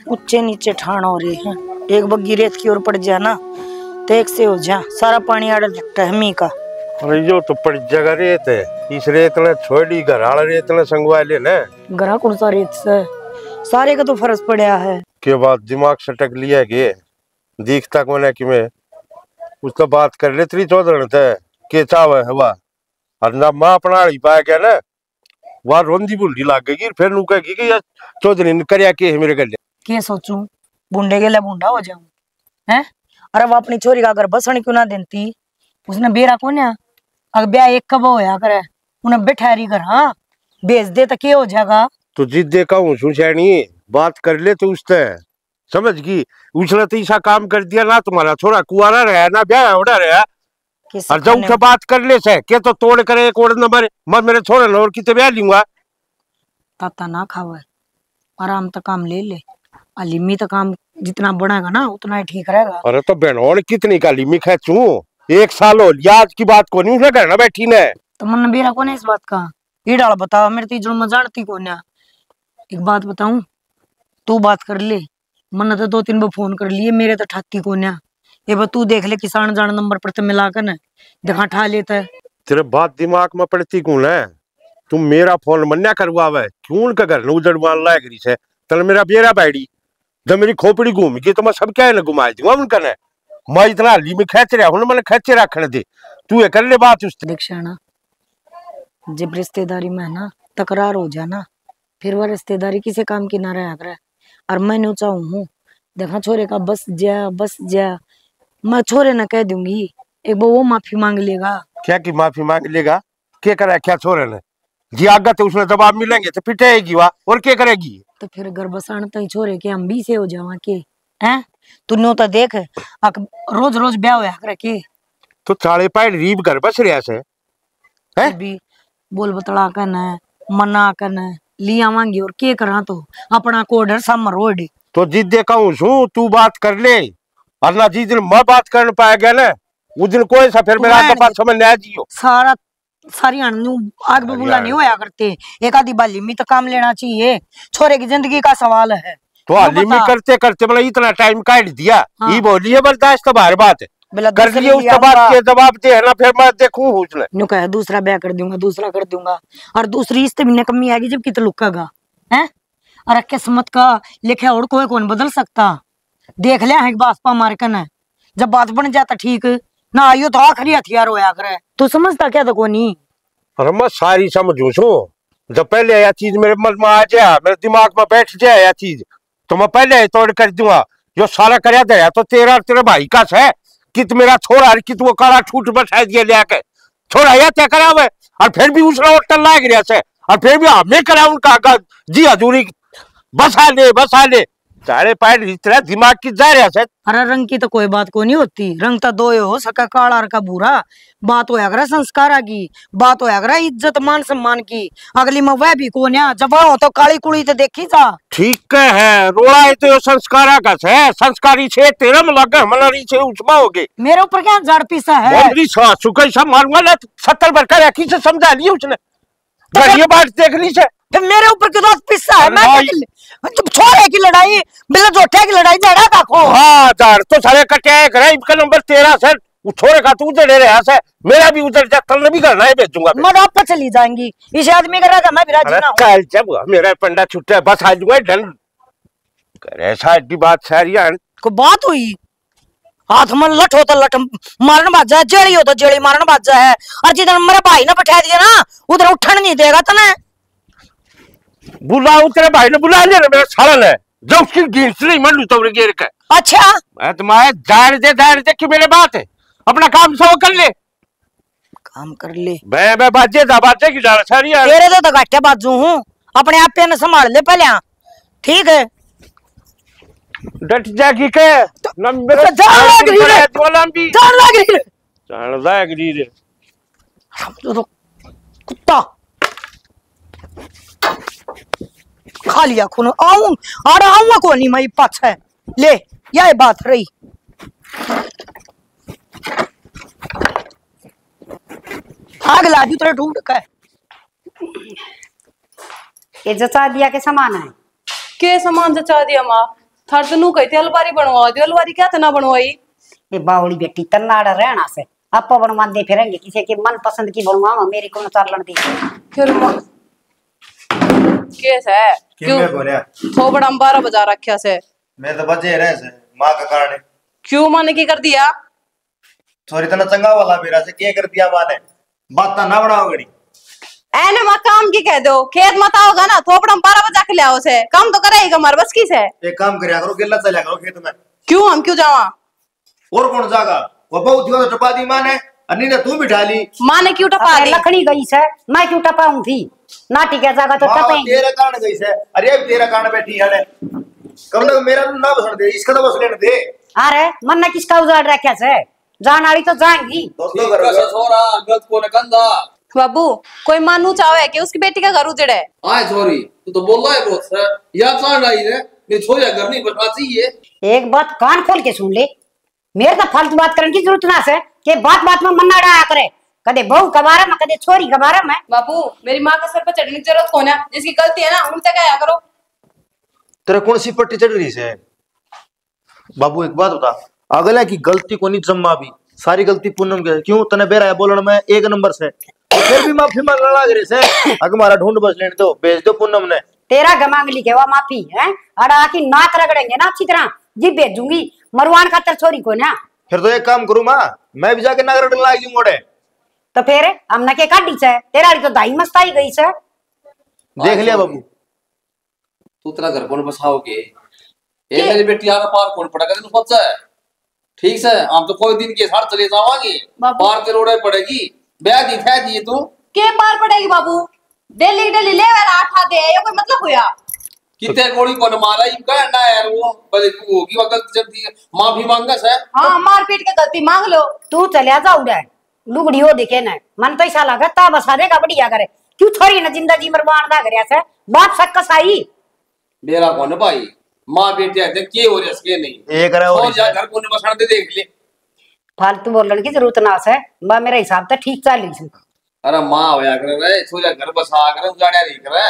ऊंचे नीचे ठाण हो रही है। एक बग्गी रेत की ओर पड़ जा ना तो एक से हो जा सारा पानी आड़ टहमी का। अरे यो तो पड़ जगह रेत है, इस रेत ने छोड़ी घर आड़ रेत ने संगवा ले ना। घरा कौन सा रेत से सारे का तो फर्ज पड़ा है। के बाद दिमाग सटक लिया के दिखता कौन है कि मैं उसका बात कर ले तेरी चौधरी थे के चाव है वाह। और ना माँ अपना ही पाया क्या ना वह रोंदी बुंडी लाग गई फिर नू कहेगी कि यार चौधरी ने करया के है मेरे गले के सोचूं बुंडे के लिए बुंडा हो जाऊं हैं। अरे वो अपनी छोरी का अगर बसण क्यों ना देती उसने बेरा कौन है। अगर ब्याह एक कब होया करे उन्हें बैठारी कर हाँ भेज दे तो क्या हो जाएगा। तो जिद्दे कहूँ सुशैनी बात कर ले तो उससे समझ गई। उसने तो ऐसा काम कर दिया ना तुम्हारा छोरा कुआरा रहा ना ब्याह उड़ा रहा और जब उसे बात कर ले से के तो तोड़ करे एक और नंबर मैं मेरे छोरे ने और कितने ब्याह लूंगा। ताता ना खावे आराम तक काम ले ले लिमी तक काम जितना बढ़ेगा ना उतना ही ठीक रहेगा। अरे तो बहनों कितनी का लिमी खेचू 1 साल हो लिया आज की बात को नहीं उसने घर ना बैठी ने तो मन बेरा कौन है इस बात का। ये डाल बताओ मेरे तीजड़ में जानती कौन है। एक बात बताऊं तू बात कर ले मन तो 2-3 बार फोन कर लिए मेरे तो ठाती कौन है। ये बात तू देख ले किसान जान नंबर पर तो मिलाकर न देखा ठा लेता है। तेरे बात दिमाग में पड़ती कौन है तुम मेरा फोन मन्या करवावे क्यों का घर उजड़ मान लायक रही है तल मेरा बेरा बैठी जब मेरी खोपड़ी घूम गई तो मैं सब क्या है घुमा दूंगा उनका ने मैं इतना हली में खेच रहा हूं मैंने खेचे रखने दे तू ये कर ले बात उस दीक्षाना जब रिश्तेदारी में है ना तकरार हो जाना फिर वह रिश्तेदारी किसी काम की ना रहा करे। और मैं नहीं चाहूँ देखा छोरे का बस जा मैं छोरे ना कह दूंगी एक बार वो माफी मांग लेगा। क्या की माफी मांग लेगा क्या करा क्या छोरे ने जी आगा तो उसने जवाब मिलेंगे तो पिटेगी वह और क्या करेगी। तो फिर घर बसाण तई छोरे के हम भी से हो जावा के हैं तू तो देख रोज रोज ब्याह होया करे के तो चाले पाए रीब घर बस रहा से है भी बोल बतला कर न मना कर न लिया मांगी और के करा तो अपना कोडर समर रोड तो जिद्दे कहूं सू तू बात कर ले और ना जिस दिन मैं बात कर पाया गया ना उस दिन कोई सा फिर मेरा बात समझ नहीं आ जियो सारा सारी आग बबूला नहीं होया करते एक आधी बाली में तो काम लेना चाहिए छोरे की जिंदगी का सवाल है। तो हाली में करते करते मतलब इतना टाइम काट दिया हाँ। ये बोलिए बर्दाश्त तो बाहर बात है कर लिए उसके बाद के जवाब दे है ना फिर मैं देखूं उसने नु कहे दूसरा ब्याह कर दूंगा और दूसरी इससे भी कमी आएगी जब कितना लुकेगा है। और किस्मत का लिखा और कोई कौन बदल सकता देख लिया है बासपा मार कर जब बात बन जाता ठीक ना आइयो तो आखिरी हथियार होया करे तू समझता क्या तो कोनी। अरे मैं सारी समझू छू जब पहले यह चीज मेरे मन में आ जाए मेरे दिमाग में बैठ जाए यह चीज तो मैं पहले तोड़ कर दूंगा जो सारा करया दया तो तेरे भाई का है कि मेरा छोरा कि वो काला ठूठ बसा दिया लेके छोरा यह तय करा हुआ और फिर भी उसने होटल लाग रहा है और फिर भी हमें करा उनका जी हजूरी बसा ले सारे पैर इतना दिमाग की जा रहा है। अरे रंग की तो कोई बात को नहीं होती रंग तो दो हो सका काला और का बुरा बात होया करे संस्कार की बात होया करे इज्जत मान सम्मान की अगली में वह भी कौन है जब हो तो काली कुड़ी तो देखी जा ठीक है रोड़ा है तो संस्कारा का है संस्कारी से तेरा में लगा हमारी से उचमा हो गए मेरे ऊपर क्या जड़ पीसा है मारूंगा ना 70 बार कर रखी से समझा लिया उसने ये बात देख ली से फिर मेरे ऊपर क्यों पिस्सा है मैं छोरे की लड़ाई बिना जोठे की लड़ाई जड़ा का खो हाँ जड़ तो सारे कटे करे इनका नंबर 13 से छोरे का तू उधर रहा से मेरा भी उधर जा कल भी करना है भेजूंगा मैं आप पर चली जाएंगी इस आदमी का राजा मैं भी राजी ना हूं चल जब मेरा पंडा छुट्टा बस आ जाऊंगा डन करे साइड की बात सारी को बात हुई हाथ में लठ हो तो लठ मारन बाजा जेड़ी हो तो जेड़ी मारन बाजा है और जिधर मेरे भाई ने बैठा दिया ना उधर उठन नहीं देगा तने बुलाओ तेरे भाई ने बुला लिया मेरा साला है जो उसकी गिनसली मन लू तो गिर के अच्छा मैं तुम्हारे दायर दे कि मेरे बात है अपना काम सब कर ले काम कर ले मैं बाजे की डाल सारी तेरे तो घाटे बाजू हूं अपने आप पे संभाल ले पहले ठीक है डट जागी के नंबर कुत्ता खा लिया खून आऊं को नहीं मैं पाछ है ले यह बात रही आग लादी तेरे ढूंढ का ये जचा दिया के सामान है के सामान जचा दिया माँ थार तो नू कहते अलमारी बनवा दे, अलमारी क्या तना बनवाई? ये बावली बेटी तन्नाड़ा रहना से आपा बनवाते फिरेंगे, किसी के मन पसंद की बनवावा, मेरी को चालन दी फिर केस है क्यों थोबड़ा 12 बजा रखा से? मैं तो बचे रहे से माँ का कारण क्यों माँ ने की कर दिया? थोड़ी तना चंगा वाला मेरा से क्या कर दिया माँ ने, बात ना बनाओ गड़ी एने माँ काम की कह दो, खेत मत आओगा ना, थोपड़ा 12 बजा के ले आओ से, काम तो करेगा हमारे बस की से। एक काम करया करो, गिल्ला चला करो खेत में। क्यों हम क्यों जावा? और कौन जागा? वो बहुत दियो तो टपा दी माँ ने, अन्नी ने तू बिठा ली। माँ ने क्यों टपा दी? लखनी गई से, मैं क्यों टपाऊं थी? नाटी क्या जागा तो टपेंगे। तेरे कारण गई से, अरे तेरा कारण बैठी है कम ना मेरा ना बसन दे, इसका तो बस लेने दे। अरे मन ने किसका उजाड़ रखा से, जान वाली तो जाएंगी। दोस्तों करो बाबू कोई मानू चाहे कि उसकी बेटी का घर उजड़े? आए छोरी तू तो बोल रहा है बहुत है या चार लाई है ये छोरिया घर नहीं बता चाहिए। एक बात कान खोल के सुन ले, मेरे तो फालतू बात करने की जरूरत ना से कि बात बात में मन्ना डाया करे, कदे बहू के बारे में कदे छोरी के बारे में। बाबू मेरी माँ के सर पर चढ़ने की जरूरत कौन है? जिसकी गलती है ना उनसे क्या करो। तेरा कौन सी पट्टी चढ़ रही है? बाबू एक बात बता, अगला की गलती को नहीं जम्मा भी, सारी गलती पूनम के। क्यों तने बेरा है बोलने में एक नंबर से, तो फिर भी माफी मांगने लग रहे से। अगर हमारा ढूंढ बस लेने दो, भेज दो पूनम ने। तेरा गमांग लिखे हुआ माफी है, अड़ा की नाक रगड़ेंगे ना अच्छी तरह, जी भेजूंगी मरवान खातर छोरी को ना। फिर तो एक काम करूँ माँ, मैं भी जाके नाक रगड़ने लग जूं मोड़े। तो फिर हमने के काटी से, तेरा तो दाई मस्ताई गई से। देख लिया बाबू, तू तेरा घर कौन बसाओगे? ये मेरी बेटी आगे पार कौन पड़ेगा तेन पता है? ठीक है हम तो कोई दिन के साथ चले जावांगे, पार के रोड़े पड़ेगी ब्याह दी थे जी तू के पार पड़ेगी बाबू? डेली डेली ले वेला आठा दे, ये कोई मतलब हुआ? कितने गोली कौन मारा इनका ना यार, वो बड़े तू होगी वो गलती जब दी माफी मांगस है। हाँ मार पीट के गलती मांग लो। तू चलिया जा उड़े लुगड़ी हो दिखे ना, मन तो ऐसा लगा ता बसा देगा बढ़िया करे। क्यों छोरी ना जिंदगी मरवान दा करया से, बाप सक्कस आई मेरा कौन भाई माँ बेटी आते के हो रहा है नहीं एक रहा और जा घर कौन बसाने दे देख ले। फालतू बोलने की जरूरत ना से, बा मेरे हिसाब से ठीक चल रही है। अरे माँ होया करे रे छोरा घर बसा करे उजाड़िया नहीं करे,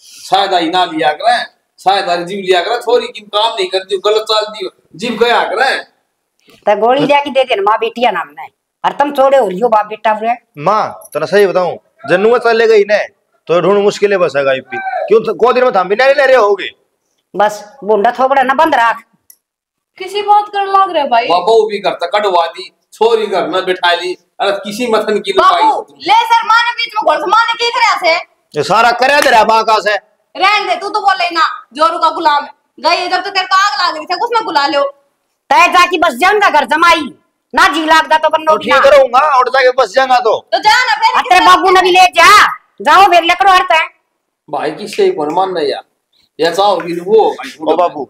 शायद आई ना लिया करे, शायद आई जीव लिया करे, छोरी की काम नहीं करती गलत चाल दी जीव गया करे तो गोली जाके दे देना माँ बेटिया नाम ने, और तुम छोड़े हो लियो बाप बेटा बुरे। माँ तना सही बताऊं, जन्नुआ चले गई ने तो ढूंढ मुश्किलें बसेगा यूपी। क्यों को दिन में थम भी नहीं ले रहे होगे? बस बुंडा थोपड़ा ना बंद रख। किसी बात कर लग रहे भाई। बाबू भी करता कटवा दी, छोरी घर में बिठा ली, अरे किसी मथन की बाबू ले सर माने बीच में घोड़ से माने की करे से? ये सारा करे दे रहा बाका से। रहन दे, तू तो बोल ना जोरू का गुलाम गई जब तो तेरे को आग लग रही थी उसमें बुला लो। तय जाके बस जाऊंगा घर जमाई ना, जी लागदा तो बन्नो ठीक करूंगा और जाके बस जाऊंगा तो जा ना फिर तेरे बाबू ने भी ले जा, जाओ फिर लेकर हरता है भाई की सही कौन मान नहीं यार, ये चाहोगी वो ओ बाबू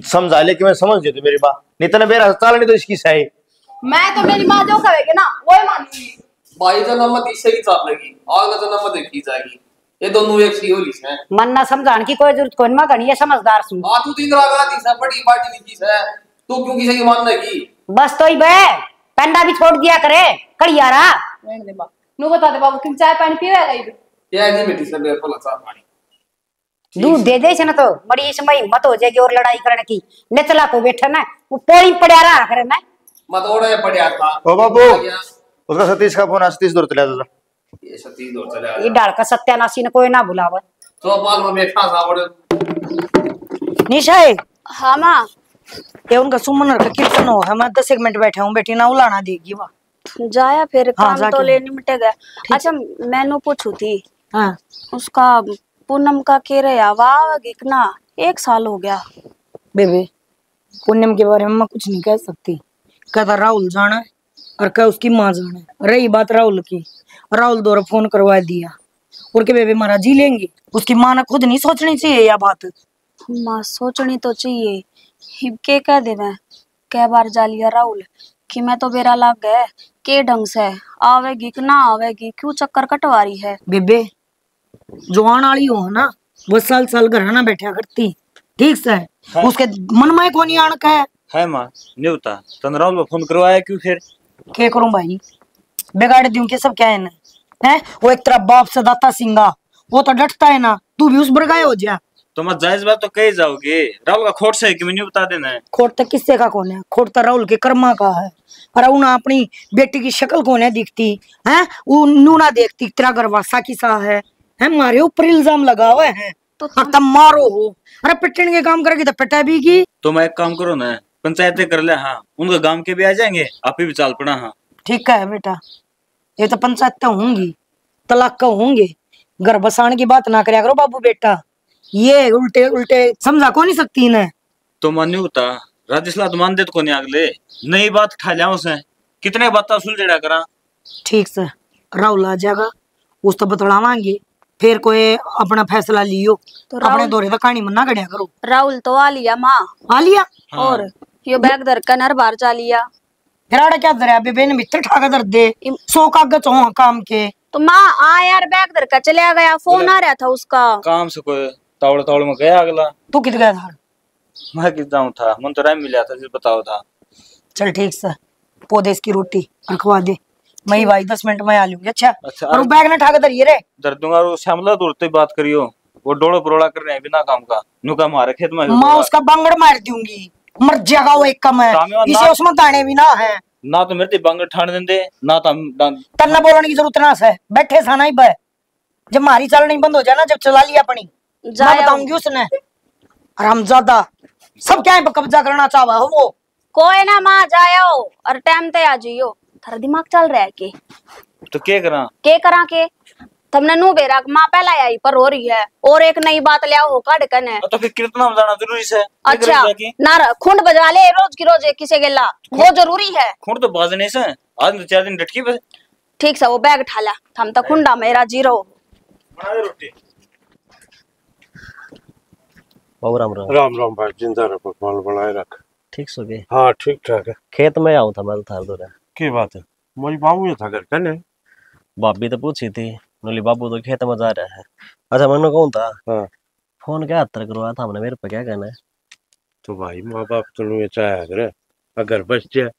समझा ले कि मैं समझ जेते मेरी बात, नहीं तो मेरा अस्पताल नहीं तो इसकी सही। मैं तो मेरी माँ जो कहेगी ना वो ही मानूंगी। भाई तो नमत इससे ही चाप लगी आगे तो नमत देखी जाएगी, ये दोनों एक सी होली है। मन ना समझाने की कोई जरूरत कोई मत गणी, ये समझदार सुन। हां तू दिन रात दी सब बड़ी पार्टी लिखी है, तू क्यों किसी की मानने की? बस तो ही बे पेंडा भी छोड़ दिया करे कड़ियारा। रहने दे बाबू, नु बता दे बाबू कि चाय पानी पीवेगा ही? क्या है बेटी सब मेरे फला चाप पानी दूध दे दे से ना तो बड़ी समय हिम्मत हो जाएगी और लड़ाई करने की। नेचला को बैठा ना वो पोड़ी पड़या रहा करे ना मत ओड़े पड़या था। ओ बाबू उसका सतीश का फोन आ, सतीश दूर चला जा। ये सतीश दूर चले ये डाल का सत्यानाशी ने कोई ना बुलावे तो पाल में बैठा था बड़े निशा है। हाँ माँ ये उनका सुमन का कीर्तन हो है, मैं 10 एक मिनट बैठे हूँ, बेटी ना उलाना देगी वहाँ। जाया फिर हाँ, काम तो ले निपटे गए। अच्छा मैंने पूछू थी हाँ उसका पूनम का के रहा वाह कितना 1 साल हो गया। बेबे पूनम के बारे में मैं कुछ नहीं कह सकती, कहता राहुल जाना है और क्या उसकी माँ जाना है। रही बात राहुल की, राहुल द्वारा फोन करवा दिया और के बेबे मारा जी लेंगे, उसकी माँ ने खुद नहीं सोचनी चाहिए यह बात। माँ सोचनी तो चाहिए, हिब के कह दे मैं कई बार जा लिया राहुल कि मैं तो बेरा लाग गए के ढंग से आवेगी कि ना आवेगी, क्यों चक्कर कटवा रही है। बेबे जवान वाली हो ना वो साल साल घर ना बैठा करती, ठीक से उसके मन में कौन आण का है माँ नहीं होता तन राहुल में फोन करवाया क्यों फिर? क्या करूं भाई, बिगाड़ दूं के सब क्या है ना है। वो एक तरह बाप से दाता सिंगा, वो तो डटता है ना, तू भी उस बरगाए हो जा। तो मैं जायज बात तो कही जाओगे, राहुल का खोट से है कि मैंने बता देना है। खोट तो किससे का कौन है? खोट तो राहुल के कर्मा का है। और उन अपनी बेटी की शक्ल कौन है दिखती है? वो नूना देखती तेरा गरवासा किसा है मारे ऊपर इल्जाम लगा हुए हैं तो और तब मारो हो। अरे पिटने के काम करेगी तो पिटा भी की। तो मैं एक काम करो ना, पंचायतें कर ले, हाँ उनका गांव के भी आ जाएंगे, आप ही भी चाल पड़ा। हाँ ठीक है बेटा, ये तो पंचायतें होंगी, तलाक का होंगे, घर बसाने की बात ना करया करो बाबू बेटा। ये उल्टे उल्टे समझा को नहीं सकती इन्हें। तो मान्य होता राजेशला तो मान दे तो कोनी अगले नई बात ठा लिया उसे, कितने बात सुलझेड़ा करा। ठीक से राहुल आ जाएगा, उस तो बतलावांगे, फिर कोई अपना फैसला लियो। तो अपने राहुल दौरे तो कहानी मना करिया करो। राहुल तो आ लिया माँ, आ लिया और यो बैग धर कर नर बाहर जा लिया। फिर आड़ा क्या दरिया बेबे ने मित्र ठाका दर दे 100 कागज हो काम के। तो माँ आ यार, बैग धर कर चला गया, फोन आ रहा था उसका। काम से कोई तावड़ तावड़ में गया अगला। तू कित गया था? मैं किस जाऊं था, मन तो राय मिला था जिस बताओ था। चल ठीक से पौधे की रोटी रखवा दे, मैं भाई 10 मिनट में आ लूंगी। अच्छा और वो बैग ना ठाका दर ये रे दर दूंगा। और श्यामला दूर तो बात करियो, वो डोड़ो परोड़ा कर रहे हैं बिना काम का, नु का हमारे खेत में माँ उसका बांगड़ मार दूंगी, मर जाएगा वो एक कम है, इसे उसमें दाने भी ना है। ना तो मेरे बांगड़ ठाण देंदे ना तो तन्ना बोलने की जरूरत ना है, बैठे साना ही बे। जब हमारी चाल नहीं बंद हो जाए ना, जब चला लिया अपनी, मैं बताऊंगी उसने। और हम ज्यादा सब क्या है कब्जा करना चाहवा हो वो। कोई ना माँ जाओ और टाइम ते आ जियो। थारा दिमाग चल रहा है के तो क्या करा के तुमने नु बेरा माँ पहला आई पर हो रही है, और एक नई बात ले आओ काट कन है। तो फिर कीर्तना में जाना जरूरी है। अच्छा ना खुंड बजा ले रोज की रोज एक किसे गेला, वो जरूरी है। खुंड तो बाजने से आज तो 4 दिन डटकी बस। ठीक से वो बैग ठाला, हम तो खुंडा मेरा जीरो। बना दे रोटी। बाबू राम राम। राम राम भाई, जिंदा रखो, फल बनाए रख। ठीक सो गए? हाँ ठीक ठाक है। खेत में आऊँ था मैं तो थार दो की बात है? मोरी बाबू ये था घर कने। भाभी तो पूछी थी, बोली बाबू तो खेत में जा रहा है। अच्छा मैंने कहूँ था हाँ फोन क्या हत्तर करवाया था हमने, मेरे पे क्या कहना है? तो भाई माँ बाप तुम चाहे करे अगर बच जाए,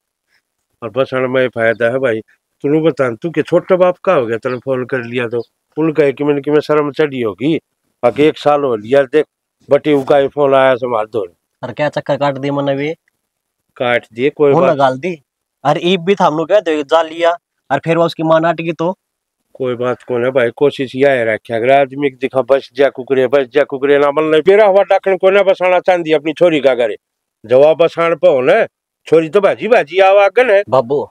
और बचने में फायदा है भाई। तुम बता तू के छोटा बाप का हो गया, तेने फोन कर लिया तो उनका कि मैंने शर्म चढ़ी होगी। आगे 1 साल हो लिया, देख बटी उका फोन आया संभाल दो। अरे क्या चक्कर काट दिए मैंने भी? काट दिए कोई फोन बात गाल दी। अरे ईब भी था हम लोग कहते जा लिया, और फिर वो उसकी मां नाटकी तो कोई बात को है भाई। कोशिश यह रखा अगर आदमी के दिखा बस जा कुकरे ना मन पेरा हुआ डाकन को ना बसाना चाहती अपनी छोरी का करे जवाब बसान पाओ ना। छोरी तो भाजी भाजी आवा गन है। बाबू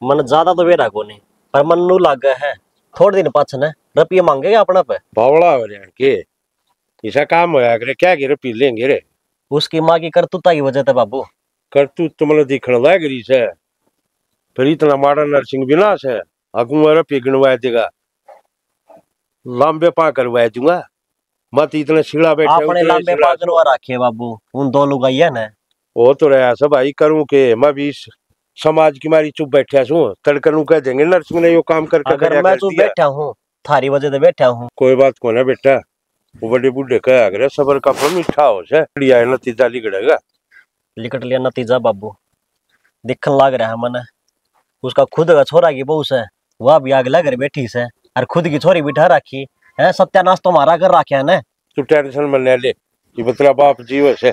मन ज्यादा तो वेरा को नहीं, पर मन नू लाग है थोड़े दिन पाछन रुपये मांगेगा अपना पे। बावड़ा हो रहा के ऐसा काम होया करे क्या गिरे पी लेंगे रे। उसकी माँ की करतूता की वजह से बाबू। करतूत तो मतलब दिखने लायक रही है, फिर इतना माड़ा नरसिंह विनाश है। अगू रुपये गिनवा देगा, लंबे पा करवा दूंगा, मत इतना सिड़ा बैठे आपने लंबे पा करवा रखे बाबू, उन 2 लोग आई है ना। वो तो रहा सब भाई करूं के मैं भी समाज की मारी चुप बैठा छू तड़कनू कह देंगे नरसिंह ने यो काम करके अगर मैं चुप बैठा हूँ थारी वजह से बैठा हूँ। कोई बात को ना बेटा, वो बड़े बूढ़े कहा अगर सबर का फल मीठा हो से बढ़िया है, नतीजा लिखड़ेगा। लिकट लिया नतीजा बाबू, दिखन लाग रहा है मन। उसका खुद का छोरा की बहू से वह भी आग लग बैठी से, और खुद की छोरी बिठा रखी है। सत्यानाश तो हमारा कर रखा है ना। तू टेंशन मन ले कि बतला बाप जीव से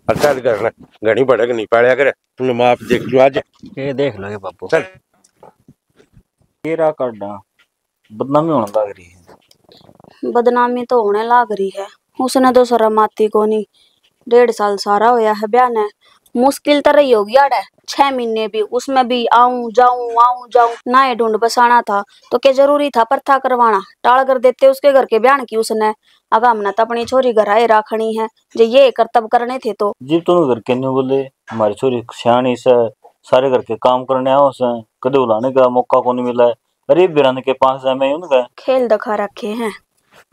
अच्छा करना घनी पड़ेग नहीं पाया करे। तुमने माफ देख लो आज, ये देख लो ये बाबू। चल तेरा काटा बदनामी होने लग रही है। बदनामी तो होने लाग रही है, उसने तो शर्म आती को नहीं। 1.5 साल सारा होया है ब्याह ने, मुश्किल तो रही होगी यार 6 महीने भी, उसमें भी आऊं जाऊं ना। ये ढूंढ बसाना था तो क्या जरूरी था प्रथा करवाना, टाल कर देते उसके घर के ब्याह की उसने। अगर हमने तो अपनी छोरी घर आए राखनी है, जो ये कर्तव्य करने थे तो जीव तो घर के नहीं बोले हमारी छोरी सियाणी से सारे घर के काम करने आओ से, कदे बुलाने का मौका को नहीं मिला है। अरे बिराने के 5 जाए मैं उनका खेल दिखा रखे हैं।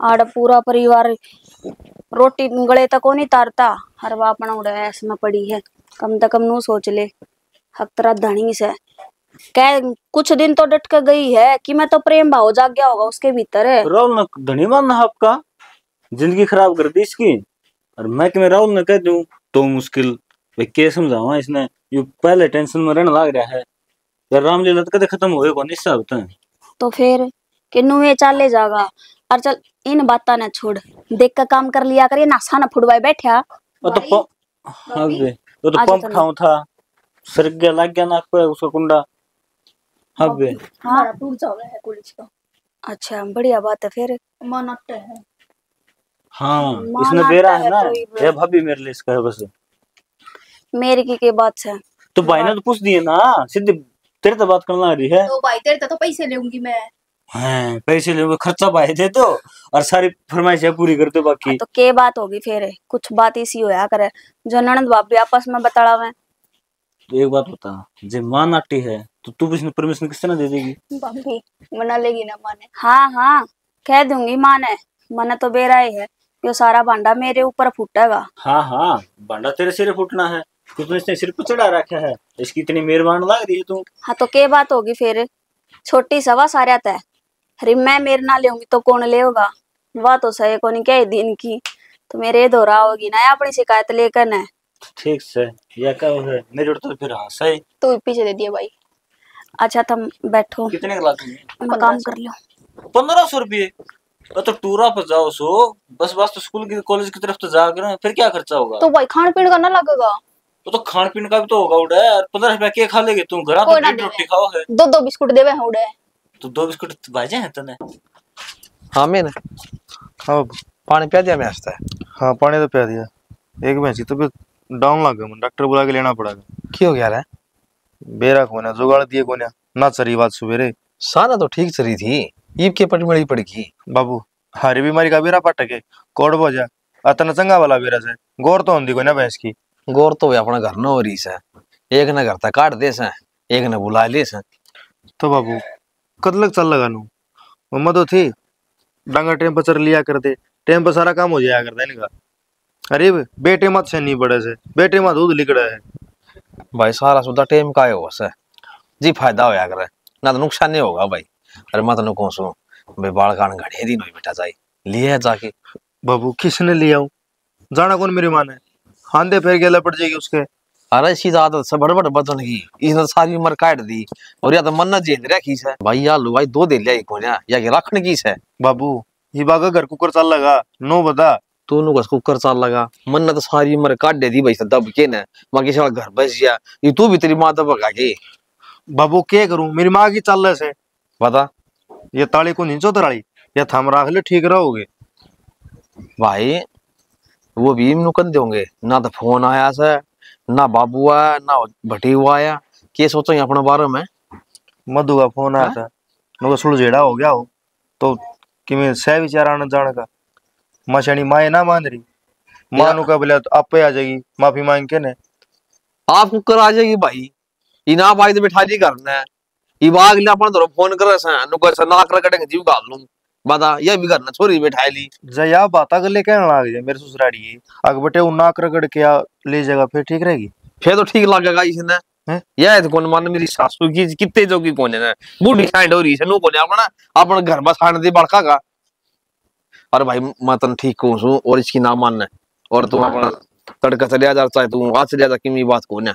आड़ पूरा परिवार रोटी गले तक को नहीं तारता, हर बाप अपना उड़ा ऐस में पड़ी है। कम से कम नू सोच ले हकतरा धनी से कह कुछ दिन तो डट के गई है कि मैं तो प्रेम भाव जाग गया होगा उसके भीतर है। राहुल ने धनी मानना आपका, जिंदगी खराब कर दी इसकी। और मैं कि मैं राहुल ने कह दूं तो मुश्किल क्या समझावा इसने, ये पहले टेंशन में रहने लग रहा है। यार रामलीला तो कदे खत्म होए कौन इस हिसाब से। तो फिर किन्नू ये चाले जागा। और चल इन बाता ने छोड़, देख का काम कर लिया कर, ये नासा ना फुटवाए बैठा। वो तो वो तो आजा पंप तो खाऊं था, सर गया लग गया नाक पे उसका कुंडा। हबे हाँ टूट जावे है कॉलेज का। अच्छा बढ़िया बात है फिर। मानते हैं। हाँ माँ इसने नाटक बेरा है है ना, तो ये ये भाभी मेरे लिए इसका है बस। मेरी की बात है। तो भाई ने तो पूछ दिए ना, सीधे तेरे तो बात करना आ रही है। तो भाई तेरे तो पैसे लूंगी मैं। हाँ पैसे ले खर्चा भाई दे दो और सारी फरमाइशें पूरी कर दो बाकी। तो के बात होगी फिर, कुछ बात इसी होया करे जो ननद भाभी आपस में बताड़ा में। तो एक बात बता, जे मां नाटी है तो तू भी परमिशन किस तरह दे देगी? भाभी मना लेगी ना माने? हाँ हाँ कह दूंगी माँ ने, मना तो बेरा ही है, यो सारा भांडा मेरे ऊपर फूटेगा। हाँ हाँ भांडा तेरे सिर फूटना है, तूने इसने सिर पर चढ़ा रखा है, इसकी इतनी मेहरबान लग रही है तू। हाँ तो के बात होगी फिर, छोटी सवा सारे आता है। अरे मैं मेरे ना लेऊंगी तो कौन लेगा? वह तो सही को नहीं क्या दिन की, तो मेरे दोहरा होगी ना अपनी शिकायत लेकर न। ठीक से या क्या है मेरे तो फिर हाँ सही। तो पीछे दे दिया भाई। अच्छा तुम बैठो, कितने का लाते मैं काम कर लो। 1500 रुपये? तो टूरा पर जाओ सो बस बस, तो स्कूल की कॉलेज की तरफ तो जाकर फिर क्या खर्चा होगा? तो भाई खान पीन का ना लगेगा? वो तो खान पीन का भी तो होगा उड़े, और 15 रुपया के खा लेगे तुम? घर कोई तो ना रोटी खाओ है। दो बिस्कुट देवे हैं उड़े। तो 2 बिस्कुट भाजे हैं तने? हाँ मैं ना हाँ पानी पिया दिया मैं हंसता है। हाँ पानी तो पिया दिया। एक भैंसी तो डाउन लग गया, डॉक्टर बुला के लेना पड़ेगा। की हो गया रे? बेरा कोना जुगाड़ दिए कोना ना चरी बात सुबेरे। सारा तो ठीक चली थी, ईब के पट मिली पड़ेगी। बाबू हरी बीमारी का बेरा पटके कोड बोझा अतना चंगा वाला बेरा से गौर तो होंदी कोना भैंस की। गौर तो अपना घर न हो रही से, एक ने घर तक काट दे से, एक ने बुला ले से। तो बाबू कद लग चल लगा नू मम्मा तो थी डांगा टेम पर चर लिया कर दे, टेम पर सारा काम हो जाया करता है इनका। अरे बेटे मत से नहीं बड़े से, बेटे मत दूध लिकड़ा है। भाई सारा सुधा टेम का हो से जी फायदा होया करे ना, तो नुकसान नहीं होगा भाई। अरे मत नु कौन सो भाई बाल कान घड़े दिन हुई बेटा जाई लिए जाके। बाबू किसने लिया हूँ जाना कौन मेरी माँ ने, हांदे फिर गया पड़ जाएगी उसके। अरे इसकी आदत से बड़ बड़ बदन की, इसने सारी उम्र काट दी और या तो मन न जेंद रखी से भाई। या लो भाई 2 दे लिया को या कि रखने की से। बाबू ये बागा घर कुकर चल लगा नो बता तू नु कुकर चाल लगा, मन ने तो सारी उम्र काट दे दी भाई दब के न, बाकी सारा घर बस गया। ये तू भी तेरी माँ दबका के। बाबू क्या करूं मेरी माँ की चल से बता ये ताली को नीचो तराली या थम राख ले ठीक रहोगे। भाई वो भी नुकन दोगे ना, तो फोन आया से ना बाबू आया ना भटी हुआ आया। के सोचो अपने बारे में? मधु का फोन आया था, नो सुलझेड़ा हो गया हो तो कि मैं सह विचार आना जाने का। मशानी माए ना मान रही, मानू का बोले तो आप पे आ जाएगी माफी मांग के ने। आप कुकर आ जाएगी भाई, इना भाई तो बिठा जी करना है। ये बाग ले अपन तो फोन कर रहे नुकर से नाक रगड़ेंगे जीव गाल लूं। बता ये भी करना छोरी बिठा ली जया बात कर ले कहने लग जाए मेरे ससुराड़ी अग बटे वो नाक रगड़ के ले जाएगा फिर ठीक रहेगी। फिर तो ठीक लगेगा इसने यह तो कौन मान मेरी सासू की कितने जो की कौन है बूढ़ी साइड हो रही है नु कौन अपना अपन घर बस खाने दे बड़का का। अरे भाई मैं तन ठीक कहूं सु और इसकी ना मानना और तू अपना तड़का चलिया जा चाहे तू आज चलिया जा किमी बात को ना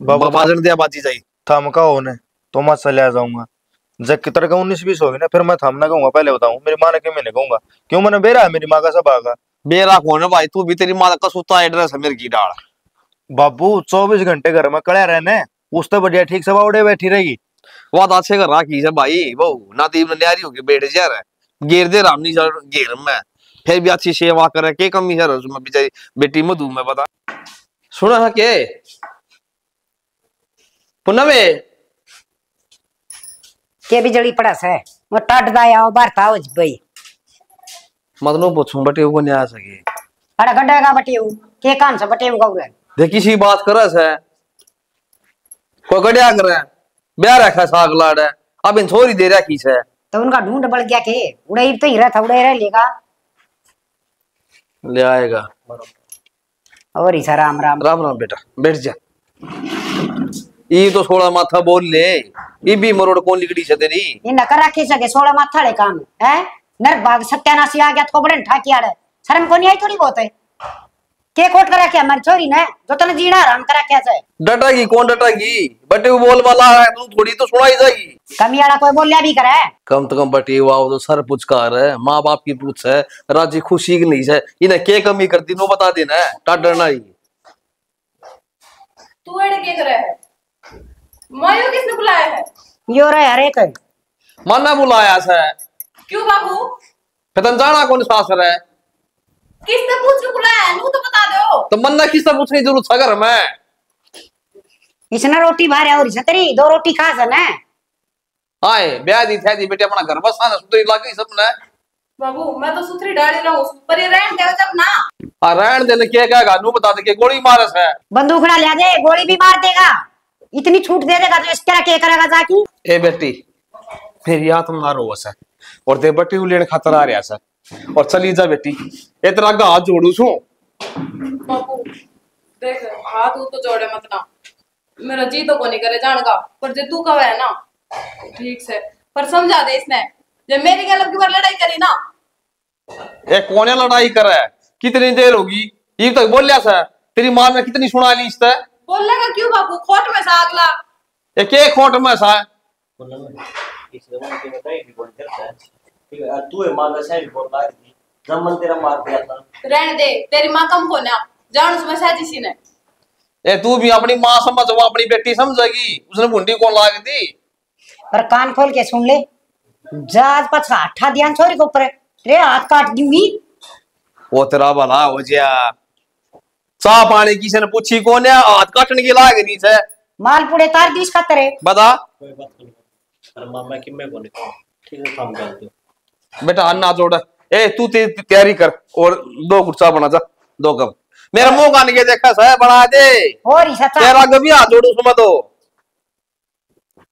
बाबा बाजन दिया बाजी जाई थम का होने तो मैं चलिया जाऊंगा। जब की तड़का 19-20 होगी ना फिर मैं थम ना कहूंगा, पहले बताऊं मेरी माँ ने क्यों मैंने कहूंगा क्यों मैंने बेरा है मेरी माँ का सब आगा। बेरा कौन है भाई? तू भी तेरी माँ का सुता एड्रेस है मेरे की डाल। बाबू 24 घंटे घर में कड़े रहने उस तो बढ़िया ठीक सवा उड़े बैठी रहेगी। वो तो अच्छे कर राखी है भाई वो ना तीन न्यारी होगी बेटे जर घेर दे रामनी सर घेर में फिर भी अच्छी सेवा करे के कमी है उसमें बेचारी बेटी मधु में बता सुना है के पुनवे के भी जड़ी पड़ा है वो टाट दाया हो बारता हो भाई मतलब पूछूं बटे वो नहीं आ सके अरे गड्ढा का बटे के काम से बटे का उरे देखी सी बात करस है कोई गड्या करे ब्याह रखा साग लाड़ है अब इन छोरी दे रखी है तो उनका ढूंढ बढ़ गया के उड़े तो ही रहा उड़े रह लेगा ले आएगा। और ही राम राम राम राम बेटा बैठ जा। ये तो थोड़ा माथा बोल ले ये भी मरोड़ कौन लिगड़ी से तेरी ये न कर रखे सके 16 माथाड़े काम है नर भाग सत्यानाशी आ गया थोबड़न ठाकियाड़ शर्म को नहीं आई थोड़ी बहुत है के कोट करा क्या हमारी छोरी ने जो तने जीना आराम करा क्या से डटेगी कौन डटेगी? बटे वो बोल वाला है तू थोड़ी तो सुनाई जाएगी। कमी आड़ा कोई बोलिया भी करे कम तो कम बटे वो तो सर पुचकार है, माँ बाप की पूछ है, राजी खुशी की नहीं है, इन्हें के कमी करती नो बता देना है डरना ही। तू एड़े के करे है? मायो किसने बुलाया है? यो रे हरे कोई मना बुलाया से क्यों बाबू? फिर जाना कौन सासर है? किसने पूछ के बुलाया है? नू तो बता दो। तो मन्ना किससे पूछने की जरूरत है घर में? इसने रोटी बाहर और इसे तेरी 2 रोटी खा सन है आए ब्याह दी थे दी बेटे अपना घर बसाना सुतरी लागी सबने। बाबू मैं तो सुथरी डाली रहूं पर ये रहन दे जब ना। आ रहन देने के कहेगा नू बता दे के गोली मारस है। बंदूक ना ले दे गोली भी मार देगा इतनी छूट दे देगा तो इसके क्या करेगा जाकी। ए बेटी मेरी याद मारो वैसे और दे बटी उलेण खातर आ रहा सा और चली जा बेटी ए तेरा हाथ जोड़ू छू। बाबू देख हाथ तो जोड़े मत ना मेरा जी तो कोनी करे जान का पर जे तू कहे है ना ठीक से पर समझा दे इसने जे मेरी गलत की बार लड़ाई करी ना। ए कौन लड़ाई करे कितनी देर होगी ये तक बोल लिया सा तेरी मां ने कितनी सुना ली इससे बोलेगा क्यों बाबू खोट में सा अगला ए के खोट में सा इस जमाने के में कहीं भी कौन करता है ठीक है तू है मां का सही बोल रहा है जमन तेरा मार दिया था रहने दे तेरी मां कम को ना जान उसमें साजी सी ने। ए तू भी अपनी मां समझ वो अपनी बेटी समझेगी उसने बुंडी कौन लाग दी। पर कान खोल के सुन ले जहाज पछा अठा ध्यान छोरी को ऊपर रे हाथ काट दूंगी। वो तेरा भला हो जा चाह पानी किसी ने पूछी कौन है हाथ काटने की लाग दी से मालपुड़े तार दिस खातर है बता कोई बात नहीं अरे मामा कि मैं बोले ठीक है काम कर दो बेटा अन्ना जोड़ ए तू तैयारी कर और 2 गुच्छा बना जा 2 कप मेरा मुंह कान के देखा है बना दे और इसा तेरा कभी हाथ जोड़ू सुमा तो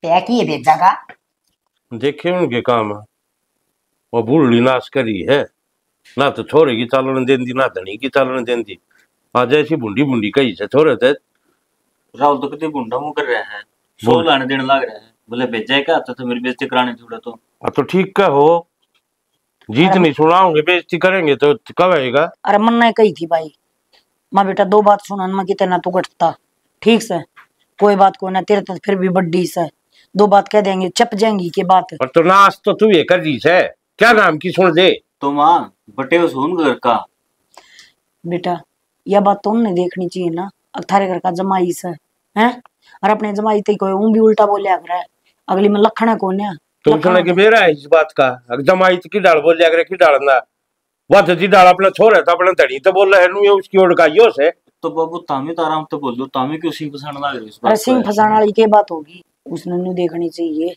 पैकी है जगह देखे उनके काम है वो बूढ़ी नाश करी है ना तो छोरे की चालन देंदी ना धनी की चालन देंदी आज ऐसी बुंडी बुंडी कही से छोरे थे राहुल तो कितने गुंडा मुंह कर रहा है सो लाने देने लग रहा है बोले भेजा क्या तो मेरी बेइज्जती कराने छोड़ा तो ठीक का हो जितनी सुनाओगे बेइज्जती करेंगे तो कब आएगा। अरे मन ने कही थी भाई माँ बेटा 2 बात सुनन में कितना तू घटता ठीक से कोई बात को ना तेरे तो फिर भी बड्डी से 2 बात कह देंगे चप जाएंगी के बात और तो नाश तो तू ये कर दी है क्या नाम की सुन दे तो माँ बटे वो सुन घर का बेटा यह बात तो उन्हें देखनी चाहिए ना थारे घर का जमाई से हैं और अपने जमाई ते कोई भी उल्टा बोलिया करे अगली में लखना कौन है तो उसने के बेरा है इस बात का जमाई की डाल बोल जाकर की डालना वह जी डाल अपना छोरा था अपना धड़ी तो बोल रहा है उसकी ओर का यो से तो बाबू तामी तो आराम तो बोल दो तामी क्यों सिंह फसाने लग रही अरे सिंह फसाने वाली के बात होगी उसने न्यू देखनी चाहिए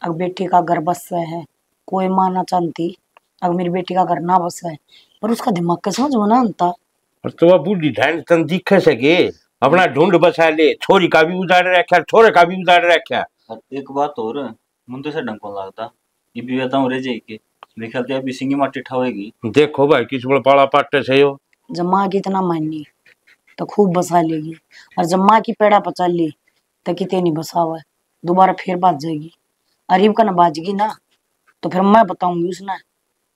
अब बेटे का घर बस है कोई माना चाहती अब मेरी बेटी का घर ना बस है पर उसका दिमाग का समझ में ना आता तो वह बूढ़ी ढांड तन दिखे सके अपना ढूंढ बसा ले छोरी का भी उजाड़ रखा छोरे का भी उजाड़ रखा। एक बात और मुझे से डंक लगता ये भी बताऊं रह जाएगी मेरे ख्याल से अभी सिंगी माटी ठावेगी देखो भाई किस बड़ा पाला पाटे से हो जब माँ की इतना माननी तो खूब बसा लेगी और जब माँ की पेड़ा पचा ली तो कितने नहीं बसा हुआ दोबारा फिर बाज जाएगी अरीब का ना बाजगी ना तो फिर मैं बताऊंगी उसने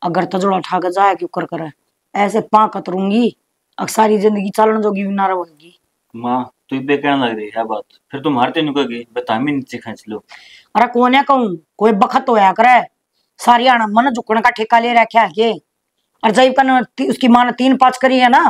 अगर तजोड़ा ठा कर जाए क्यों कर करे ऐसे पाँ कतरूंगी अब सारी जिंदगी चलन जोगी भी ना रहेगी। माँ तू इतने कहने लग रही है बात फिर तुम हारते नुकोगे बतामी नीचे खींच लो। अरे कौन है कहूँ कोई बखत होया करे सारी आना मन झुकने का ठेका ले रखा है ये और जब का उसकी माँ ने 3-5 करी है ना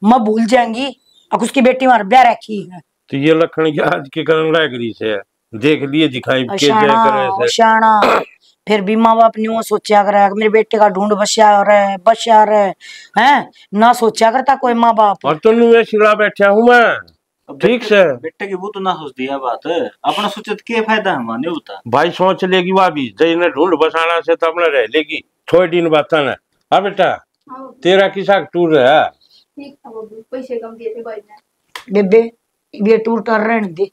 मैं भूल जाएंगी अब उसकी बेटी मार ब्याह रखी है तो ये लखन की आज के कारण लाग रही से देख लिए दिखाई के जय करे शाना फिर भी माँ बाप नहीं सोचा करे मेरे बेटे का ढूंढ बसिया रहे हैं ना सोचा करता कोई माँ बाप और तुम सिला बैठा हूँ मैं ठीक से बेटे की वो तो ना सोच दिया बात अपना सोचे तो क्या फायदा है माने होता भाई सोच लेगी वह भी जैसे ढूंढ बसाना से तो अपना रह लेगी थोड़ी दिन बात ना हाँ बेटा तेरा किसा टूर है ठीक था बाबू पैसे कम दिए थे भाई ने बेबे ये टूर कर रहने दे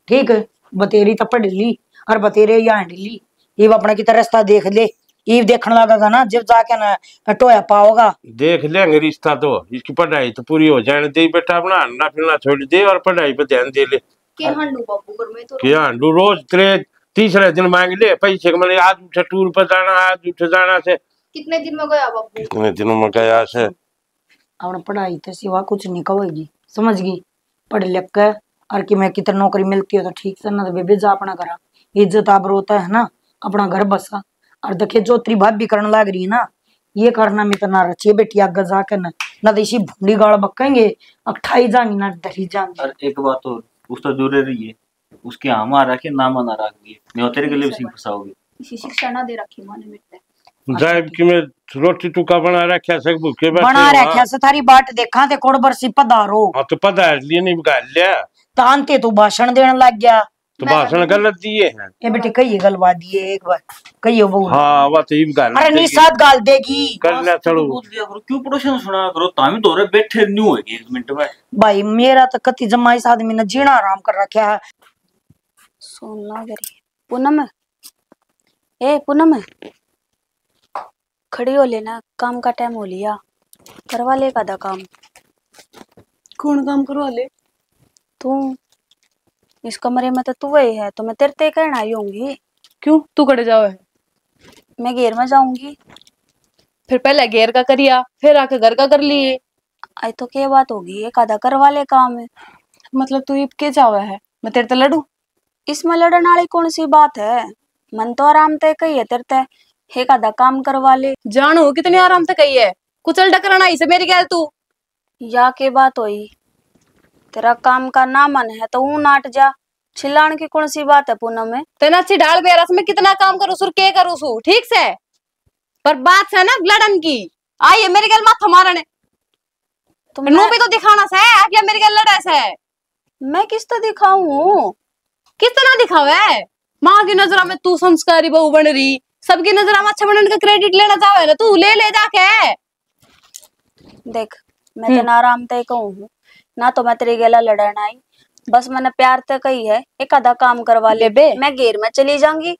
ठीक है बतेरी तो पढ़ ली और बतेरे यहाँ ली ये अपना की तरह रास्ता देख ले ये देखने लगेगा ना जब जाके ना टोया पाओगा देख लेंगे रिश्ता तो इसकी पढ़ाई तो पूरी हो जाने दे बेटा अपना हंडा फिरना छोड़ दे और पढ़ाई पे ध्यान दे ले के हंडू बाबू कर मैं तो क्या हंडू रोज तेरे तीसरे दिन मांग ले पैसे के मैंने आज उठे टूर पर जाना आज उठे जाना से कितने दिन में गया बाबू कितने दिनों में गया से अपना पढ़ाई तो सिवा कुछ नहीं कहेगी, समझ गई? पढ़ लिख के और कि मैं कितनी नौकरी मिलती हो तो ठीक से, ना तो बेबे जा अपना करा, इज्जत आबरू होता है ना, अपना घर बसा। और देखे जो तेरी भाभी करने लग रही है ना, ये करना में तो ना रचिए बेटी आगे जाकर ना तो इसी भूडी गाड़ बकेंगे, अठाई जानी ना डरी जानी। और एक बात और, उस तो जरूरी है उसके आमा रखे नामा ना रख दिए, नहीं तेरे के लिए भी फंसाओगे। इसी शिक्षा ना दे रखी माने मिलते जायब की मैं रोटी टुका बना रखा से भूखे बैठे बना रखा से थारी बाट देखा ते कोड़ बरसी पधारो। हाँ तो पधार लिए नहीं बिगाड़ लिया, तानते तू भाषण देने लग गया, तो भाषण गलत दिए हैं। ये बेटी कही गलवा दिए एक बार, कहियो बहू। हाँ वो तो गाल, अरे निशाद गाल देगी कर लिया चलो। बोल दिया करो, क्यों पड़ोसन सुना करो, तामी तो रे बैठे न्यू होगी 1 मिनट में। भाई मेरा तो कति जमा इस आदमी ने जीना आराम कर रखा है। सोना गरी पूनम, ए पूनम खड़ी हो लेना, काम का टाइम हो लिया, करवा ले कादा काम। कौन काम करवा ले? तू इस कमरे में तो तू वही है, तो मैं तेरे ते कहना आई होंगी। क्यों तू कड़े जाओ है? मैं घेर में जाऊंगी। फिर पहले घेर का करिया, फिर आके घर का कर लिए। आई तो क्या बात होगी, एक आधा करवा ले काम है। मतलब तू इब के जावे है, मैं तेरे ते लड़ू? इसमें लड़न वाली कौन सी बात है, मन तो आराम ते कही है तेरे ते, एक आधा काम करवा ले। जानू कितनी आराम से कही है, कुचल डकराना इसे मेरी गैर तू। या के बात होई, तेरा काम का ना मन है तो ऊ नाट जा, चिल्लाने की कौन सी बात है पूनम में। तेना अच्छी ढाल बेरस में कितना काम करूँ सुर के करूँ सु, ठीक से, पर बात है ना लड़न की। आई है मेरी गल माथा मारने, तुम नू भी तो दिखाना से आगे मेरी गल लड़ा से। मैं किस तो दिखाऊं, किस तरह दिखावे? माँ की नजरा में तू संस्कारी बहू बन रही, सबकी नजर में अच्छा बनने का क्रेडिट लेना चाहे ना तू ले ले जाके। देख मैं तो आराम ते कहूँ ना, तो मैं तेरी गला लड़न आई, बस मैंने प्यार ते कही है एक आधा काम करवा ले बे, मैं घेर में चली जाऊंगी,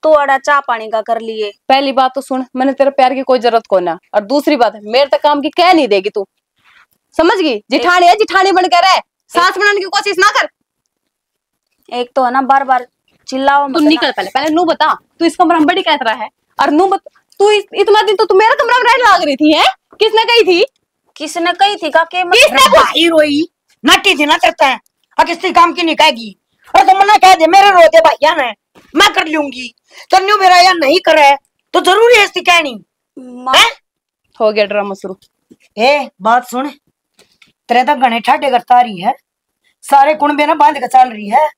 तो अड़ा चाह पानी का कर लिए। पहली बात तो सुन, मैंने तेरे प्यार की कोई जरूरत को ना, और दूसरी बात है मेरे तक काम की कह नहीं देगी तू, समझ गई? जिठानी है जिठानी बनकर रह, सास बनाने की कोशिश ना कर। एक तो है ना बार बार चिल्लाओ तू निकल, पहले नू बता तू इस कमरा में बड़ी कहत रहा है, और नू तू इतना दिन तो तू मेरा कमरा में रहने लग रही थी है? किसने कही थी? किसने कही थी का के किसने भाई रोई नाटी थी ना करता है, और किसी काम की नहीं कहेगी। और तुम मना कह दे मेरे रोते भैया ने, मैं कर लूंगी, तो न्यू मेरा या नहीं करे तो जरूरी है इसकी कहनी है? हो गया ड्रामा शुरू। ए बात सुन, तेरे तो घने ठाडे करता रही है, सारे कुंबे ना बांध के चल रही है,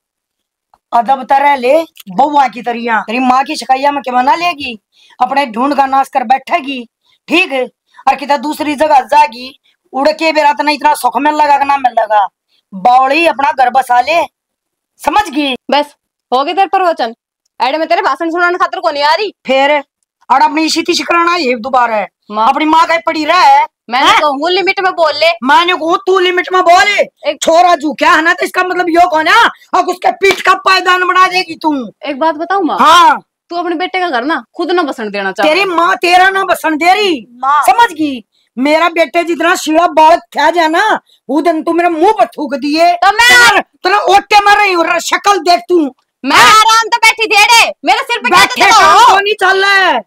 अदब तरह ले बउआ की तरिया, तेरी माँ की शिकायत में क्या ना लेगी, अपने ढूंढ का नाश कर बैठेगी, ठीक है? और कितना दूसरी जगह जागी, उड़ के बेरा तो नहीं इतना सुख में लगा ना मिल लगा, बावड़ी अपना घर बसा ले, समझ गई? बस हो गए तेरे प्रवचन, ऐड में तेरे भाषण सुनाने खातर को नहीं आ रही। फिर और अपनी इसी तीसी कराना ये दोबारा है, अपनी माँ का पड़ी रहा मैंने कहूँ लिमिट में बोल ले, मैंने कहूँ तू लिमिट में बोले। एक छोरा झूठा है ना, तो इसका मतलब यो कौन है, और उसके पीठ का पायदान बना देगी तू। एक बात बताऊँ माँ, हाँ तू अपने बेटे का घर ना खुद ना बसन देना चाहती। तेरी माँ तेरा ना बसन दे रही, समझ गई? मेरा बेटे जितना शीड़ा बालक था जा ना, वो दिन तू मेरे मुंह पर थूक दिए, तो मैं तेरा ओटे मर रही हूँ, शक्ल देख तू। मैं आराम तो बैठी थी, मेरे सिर पे बैठे काम तो नहीं चल रहा है,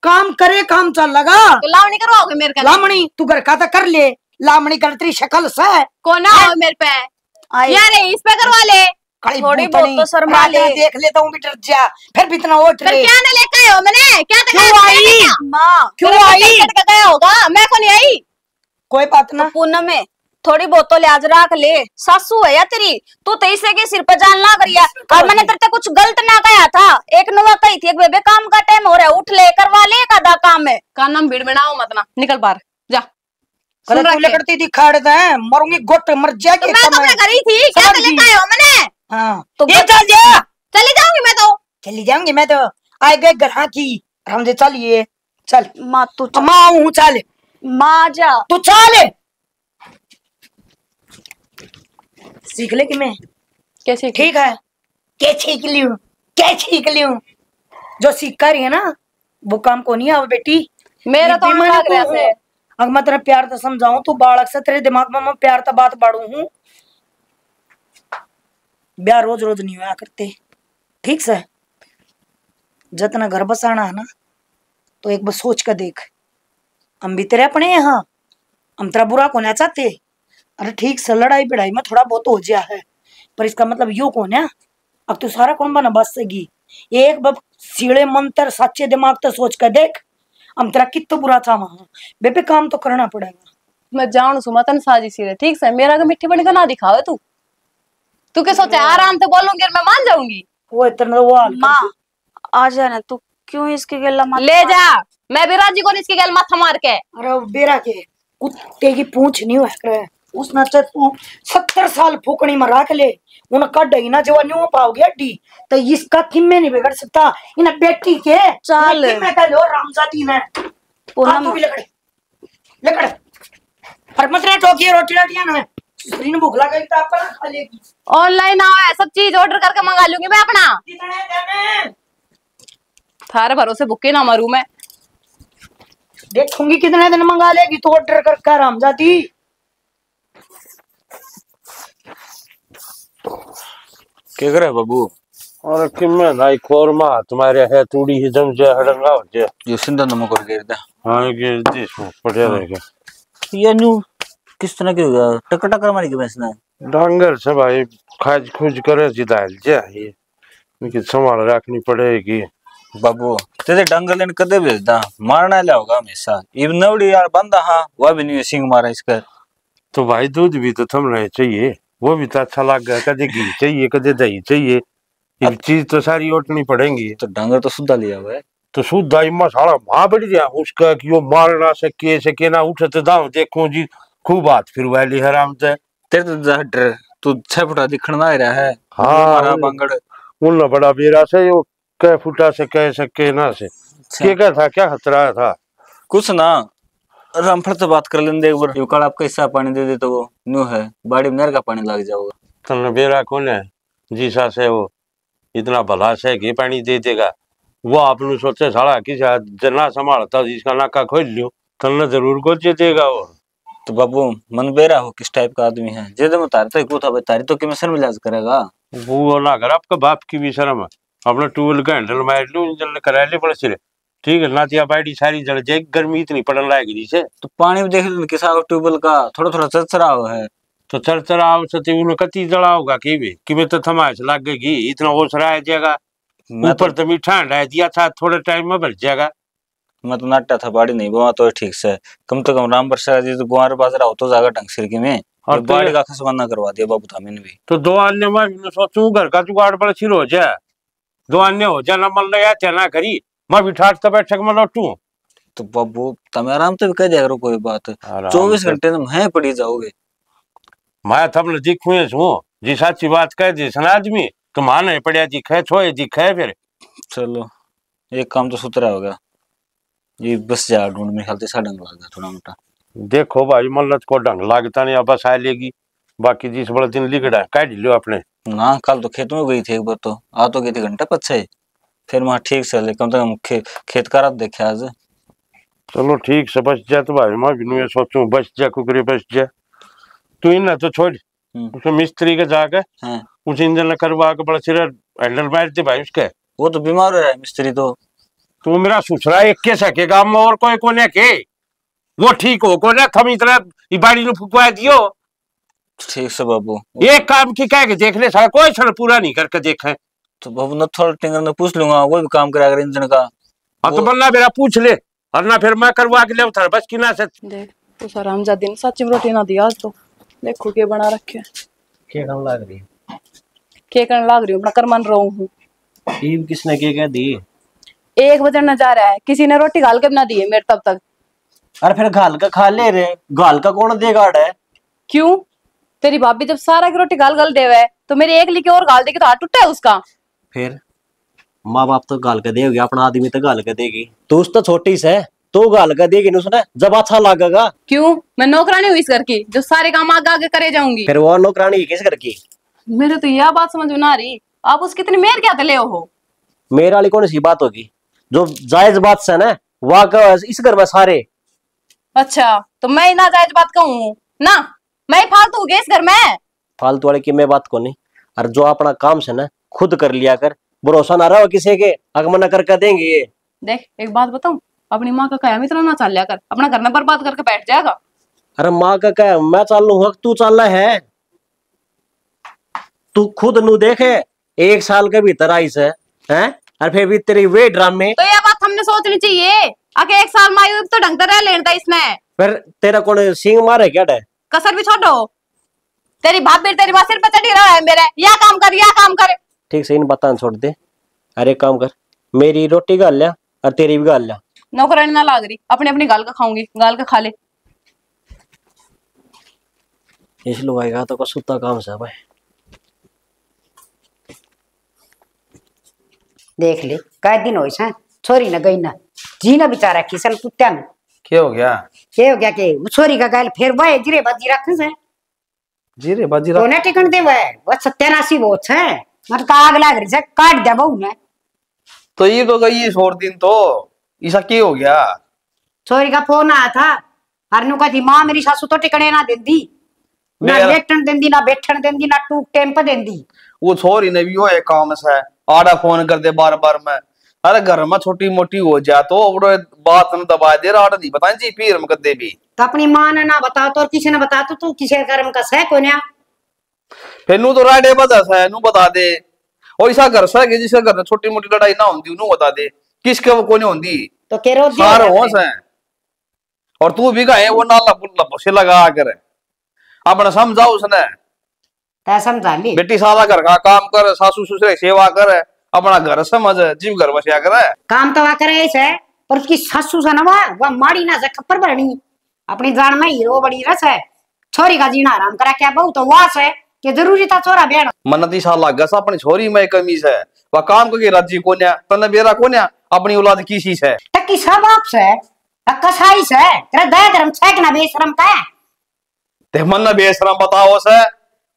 काम करे काम चल लगा। तो लावणी करवाओगे मेरे का? लामणी तू घर का तो कर ले, लामणी कर तेरी शक्ल से कौन आओ मेरे पे यार, इस पे करवा ले, थोड़ी बहुत तो शर्मा ले, देख लेता हूँ, डर जा फिर भी इतना ओट ले। क्या ना लेके आए हो मैंने, क्या क्यों आई माँ, क्यों आई? गया होगा, मैं को नहीं आई। कोई बात ना, पूनम में थोड़ी बहुत तो लिहाज रख ले, सासू है या तेरी, तू तेईसे के सिर पे जान ला करिया, और मैंने तेरे ते कुछ गलत ना कहा था, एक नुआ कही थी, एक बेबे काम का टाइम हो रहा है, उठ ले करवा ले एक आधा काम है। का नाम भीड़ बनाओ मत ना, निकल बाहर जा। तू लकड़ती थी खाड़ दे, मरूंगी गुट मर जाएगी। मैं तो घर ही थी, क्या लेके आए हो मैंने? हाँ तो ये चल जा, चली जाऊंगी मैं, तो चली जाऊंगी मैं, तो आए गए घर की, हम से चलिए चल। माँ तू माँ हूँ, चल माँ जा, तू चल। सीख ले कि मैं कैसे? ठीक है, क्या सीख लियो, क्या सीख लियो, जो सीख कर रही है ना वो काम को नहीं है बेटी। मेरा तो लग रहा है, अगर मैं तेरा प्यार तो समझाऊं, तू बालक से तेरे दिमाग में मैं प्यार तो बात बाड़ू हूँ, ब्याह रोज रोज नहीं होया करते, ठीक से? जितना घर बसाना है ना, तो एक बार सोच कर देख, हम भी तेरे अपने यहाँ हम तेरा बुरा को ना चाहते। अरे ठीक से लड़ाई बिड़ाई में थोड़ा बहुत हो गया है, पर इसका मतलब यो कौन है। अब तू सारा कौन बना बस सगी एक बब सीड़े मंत्र सच्चे दिमाग तो सोच कर देख, हम तेरा कितना बुरा था वहां बेबे, काम तो करना पड़ेगा। मैं जाऊं सुमा तन साजिश है, ठीक से मेरा का मिट्टी बनी का ना दिखावे तू क्या सोचा आराम से बोलूंगी और मैं मान जाऊंगी। वो इतना वो माँ आ जा ना, तू क्यों इसके गला ले जा, मैं भी राजी को इसके गल माथा मार के। अरे बेरा के कुत्ते की पूंछ नहीं हुआ करे, उसने तू 70 साल फूकनी में रख ले, उन कट ही ना जवानी हो पाओगे अड्डी, तो इसका किम्मे नहीं बिगड़ सकता। इन बेटी के चल मैं कह लो रामजादी ने पूनम भी लकड़ लकड़ पर मत रे टोकी रोटी राटियां ना सुरी ने भूख लगा तो आप खा लेगी। ऑनलाइन आओ है, सब चीज ऑर्डर करके मंगा लूंगी मैं अपना। कितने देने थारे भरोसे भूखे ना मरूं मैं। देखूंगी कितने दिन मंगा लेगी तो ऑर्डर कर कर रामजादी। क्या करे बाबू? और किम्मे नाई कोरमा तुम्हारे है तूड़ी ही जम जा हड़ंगा हो जा ये सिंधा नमक और गिर दे। हाँ ये देश में पड़े रहेगा ये न्यू किस तरह की होगा टक टक मारी के बैसना डांगर से भाई खाज खुज करे जिदाल जा ये इनकी संभाल रखनी पड़ेगी। बाबू तेरे डंगर लेने कदे भेजदा मारना ले होगा हमेशा इब नवड़ी यार बंदा हाँ वह भी नहीं सिंह मारा इसका। तो भाई दूध भी तो थमना चाहिए, वो भी तो अच्छा लग गया, कदे घी चाहिए कदे दही चाहिए, एक चीज तो सारी ओटनी पड़ेंगी। तो डंगर तो सुधा लिया हुआ है तो शुद्ध मसाला वहां बढ़ गया उसका कि वो मार ना सके ना उठे तो दाव देखो जी खूब बात फिर वाली हराम से तेरे तो डर तू 6 फुटा दिखण ना रहा है। हाँ बंगड़ उन बड़ा बेरा से वो कह फुटा से कह सके ना से क्या था, क्या खतरा था कुछ ना रामफल से बात कर लेंगे एक बार। ये कल आपका हिस्सा पानी दे दे तो वो न्यू है बाड़ी में नहर का पानी लग जाओगा। तन बेरा कौन है जीसा से वो इतना भला से कि पानी दे देगा, वो आपने सोचे साला कि जना संभालता जिसका नाका खोल लियो तन जरूर को देगा वो। तो बाबू मन बेरा हो किस टाइप का आदमी है जे मैं तारी तो था भाई तारी तो कि मैं शर्म इलाज करेगा वो ना कर आपका बाप की भी शर्म है, अपना ट्यूबवेल का हैंडल मार लो इंजन करा ले पड़े सिरे ठीक है नातिया बाड़ी सारी जल जाए गर्मी इतनी पड़न लाएगी से। तो पानी में देख लो किसा ट्यूबवेल का थोड़ा थोड़ा चरचरा हुआ है तो चरचरा आवश्यक उन्हें कति जड़ा होगा कि में तो थमाश लगेगी इतना ओसरा है जाएगा ऊपर तो मीठा हंडा दिया था थोड़े टाइम में भर जाएगा। मैं तो नाटा था बाड़ी नहीं बुआ तो ठीक से कम तो कम राम बरसा जी तो गुआर बाजार हो तो जाएगा ढंग सिर की में और बाड़ी का खसवाना करवा दिया बाबू था मैंने भी। तो दो अन्य मैं सोचूं घर का जुगाड़ बड़ा सिर हो जाए दो अन्य हो जाए ना मन लगा चना करी मैं बिठा तो बैठक में लौटू। तो बाबू तुम आराम से भी कह दिया करो कोई बात 24 घंटे में है पड़ी जाओगे मैं थमने दिखूं छू जी साची बात कह दी सन आदमी तो माने पड़िया दिखे छोए दिखे फिर चलो एक काम तो सुतरा होगा ये बस जा ढूंढ में ख्याल से डंग लग थोड़ा मोटा। देखो भाई मल्लत को डंग लगता नहीं बस आ लेगी बाकी जिस बड़ा दिन लिखड़ा काट लियो अपने ना कल तो खेत में गई थी एक बार तो आ तो गई थी घंटा पछे फिर वहां ठीक से कम से कम खेत का रात देखे आज। चलो ठीक से बच जा तो भाई मैं भी सोचू बच जा कुकरी बच जा तू इन तो छोड़ उसको मिस्त्री के जाके उस इंजन करवा के बड़ा सिर हैंडल मार दे भाई उसके। वो तो बीमार हो रहा है मिस्त्री तो तू मेरा ससुरा एक के सके गांव में और कोई कोने के वो ठीक हो कोने थम इतना बाड़ी नु फुकवा दियो ठीक से बाबू एक काम की कह के देख ले सारा कोई सर पूरा नहीं करके देखे तो बाबू न थोड़ा टिंगर ने पूछ लूंगा वो भी काम करा कर इंजन का। हाँ तो बल्ला मेरा पूछ ले और ना फिर मैं करवा के ले उधर बस की ना से देख तो सर हम दिन सच्ची रोटी ना दिया आज तो देखो के बना रखे क्या काम लग रही के करने लाग रही हूँ अपना कर मन रहा हूँ। ईब किसने क्या कह दी 1 बजे न जा रहा है किसी ने रोटी घाल के बना दी है मेरे तब तक। अरे फिर घाल का खा ले रे घाल का कौन देगा है क्यों तेरी भाभी जब सारा की रोटी घाल घाल देवे है तो मेरी एक लिखी और घाल देगी तो हाथ टूटा है उसका। फिर माँ बाप तो गाल कर देगी अपना आदमी तो गाल कर देगी तू तो छोटी से तो गाल कर देगी उसने जब अच्छा लगेगा। क्यों मैं नौकरानी हुई इस घर की जो सारे काम आगे आगे करे जाऊंगी। फिर वो नौकरानी किस घर की मेरे तो यह बात समझ में ना रही आप उसकी इतनी मेहर क्या ले हो। मेरे वाली कौन सी बात होगी जो जायज बात से ना वह इस घर में सारे। अच्छा तो मैं ना जायज बात कहूँ ना मैं फालतू गई इस घर में फालतू वाले की मैं बात को नहीं और जो अपना काम से ना खुद कर लिया कर भरोसा ना रहा किसी के आगमन करके देंगे ये। देख एक बात बताऊं अपनी माँ का कयाम इतना ना चल लिया कर अपना घर में बर्बाद करके बैठ जाएगा। अरे माँ का क्या, मैं चाल लू वक्त तू चल रहा है? तू खुद नु देखे 1 साल के भीतर आई से हैं, और फिर भी तेरी वे ड्रामे। तो ये बात हमने सोचनी चाहिए। आके 1 साल मायू तो ढंग से रह लेता इसने। फिर तेरा कौन सिंग मारे क्या डे? कसर भी छोड़ो। तेरी भाभी तेरी माँ सिर पे चढ़ी रहा है मेरे, या काम कर या काम कर। ठीक से इन बतान छोड़ दे। अरे काम कर, मेरी रोटी गाल लिया और तेरी भी गाल लिया। नौकरानी ना लाग रही, अपनी अपनी गाल का खाऊंगी, गाल का खा ले। इस लुगाई तो सुता काम से भाई। देख ले कई दिन हो छोरी न गई ना जी ना बेचारा किसन कुत्ता में क्या हो गया? के हो गया के छोरी का गाल फिर वह जीरे बाजी रखे से जीरे बाजी तो ने टिकन दे वह सत्यानाशी बहुत है मत का आग लाग रही है काट दे बहू ने। तो ये तो गई 100 दिन तो ऐसा क्या हो गया? छोरी का फोन आया था हरनू का थी मां मेरी सासू तो टिकने ना देंदी ना लेटन देंदी ना बैठन देंदी ना टूक टेम्प देंदी। वो छोरी ने भी वो एक काम से आड़ा फोन कर दे बार बार में। अरे घर में छोटी मोटी हो जा तो बात न दबा दे आड़ा नहीं बताए जी फिर हम कर दे भी। तो अपनी मां ने ना बता तो और किसी ने बता तो तू किसे कर्म का सह कोन्या फिर नू तो राडे बता है नू बता दे। और ऐसा घर सा कि जिसके घर में छोटी मोटी लड़ाई ना होती नू बता दे किसके वो कोने होती तो के रोज सारे होश है। और तू भी कहे वो नाला पुल्ला से लगा कर अपना समझाओ उसने समझा ली बेटी साला घर का काम कर सासू ससुर सेवा कर अपना घर समझ जीव घर बसिया करे काम तो वह करे ऐसे पर उसकी सासू सा ना वह माड़ी ना से खप्पर भरनी अपनी जान में हीरो बड़ी रस है छोरी का जीना आराम करा क्या बहु तो वास है कि जरूरी था छोरा बेड़ा मनती साला गस अपनी छोरी में कमी है वह काम करके राजी कोन्या तने बेरा कोन्या अपनी औलाद की चीज है टक्की सब आप से कसाई से तेरा दया धर्म छे कि ना बेशरम का है ते मन बेशरम बताओ से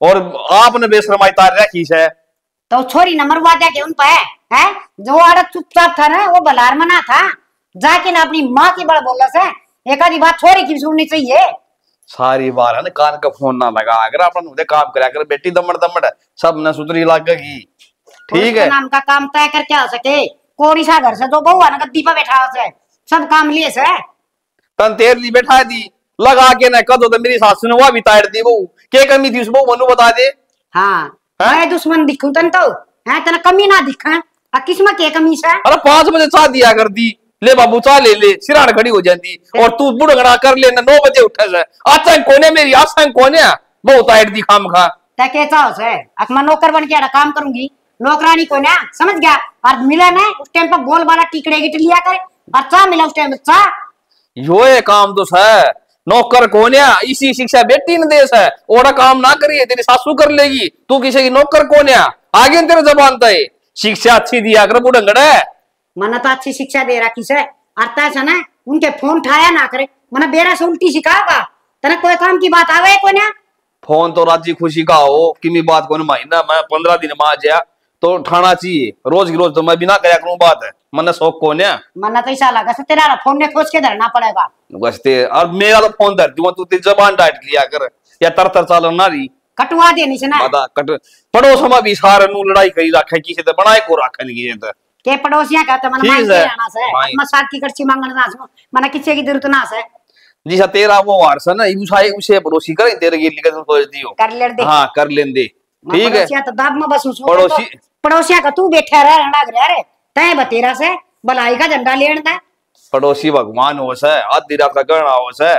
और आपने बेशरमाई तार रखी है तो छोरी नंबर वादा के उन पे है जो आड़त चुपचाप था ना वो बलार मना था जाके ना अपनी माँ की बड़ बोला से एक आधी बात छोरी की सुननी चाहिए। सारी बार है ना कान का फोन ना लगा अगर अपन उधर काम करा कर बेटी दमड़ दमड़ सब न सुधरी लगेगी ठीक है नाम का काम तय कर क्या हो सके कोरी सा घर से जो बहुआ ना गद्दी पे बैठा से सब काम लिए से तन तेर ली बैठा दी लगा के ना कदो तो मेरी सासू ने वो भी ताड़ दी वो क्या कमी थी उस वो मनु बता दे। हाँ मैं दुश्मन दिखूं तन तो है तना कमी ना दिखा किस्म के कमी से अरे 5 बजे चाह दिया कर दी ले बाबू चाह ले ले सिरान खड़ी हो जाती और तू बुढ़गड़ा कर लेना 9 बजे उठे से अच्छा कोने मेरी आशा कोने बहुत ताड़ दी खाम खा तके चाहो से अकमा नौकर बन के काम करूंगी नौकरानी को ना समझ गया और मिला ना उस टाइम पर गोल वाला टिकड़े गिट लिया करे और चाह मिला उस टाइम चाह यो ये काम तो है नौकर कोन्या इसी शिक्षा बेटी ने देश है और काम ना करिए तेरी सासू कर लेगी तू किसी की नौकर कोन्या आगे तेरे जबान तय शिक्षा अच्छी दिया कर बुढ़ंगड़े मना तो अच्छी शिक्षा दे रखी से अर्थात है ना उनके फोन उठाया ना करे मना बेरा से उल्टी सिखाओगा तना कोई काम की बात आवे कोन्या फोन तो राजी खुशी का हो कि बात को महीना मैं 15 दिन में आ जाया तो उठाना चाहिए रोज की रोज तो मैं बिना कया करूं बात है मन शौक को मना तो ऐसा लगा से तेरा फोन ने खोज के धरना पड़ेगा बसते और मेरा तो फोन धर दूंगा तू तेरी जबान डाट लिया कर या तर चालन ना रही कटवा देनी से ना बता कट पड़ोस में भी सारे नु लड़ाई करी रखे किसी तो बनाए को रखन की तो के पड़ोसिया का तो मन मान के आना से अपना साथ की करची मांगना ना मना किसी की जरूरत ना से जी सा तेरा वो वारस है ना उसे पड़ोसी करे तेरे के लिए सोच दियो कर ले दे हां कर लेन दे ठीक है तो दाब में बस पड़ोसी पड़ोसिया का तू बैठा रह रंडा रे तय बतेरा से भलाई का झंडा लेन दा पड़ोसी भगवान हो से आधी रात का करना हो से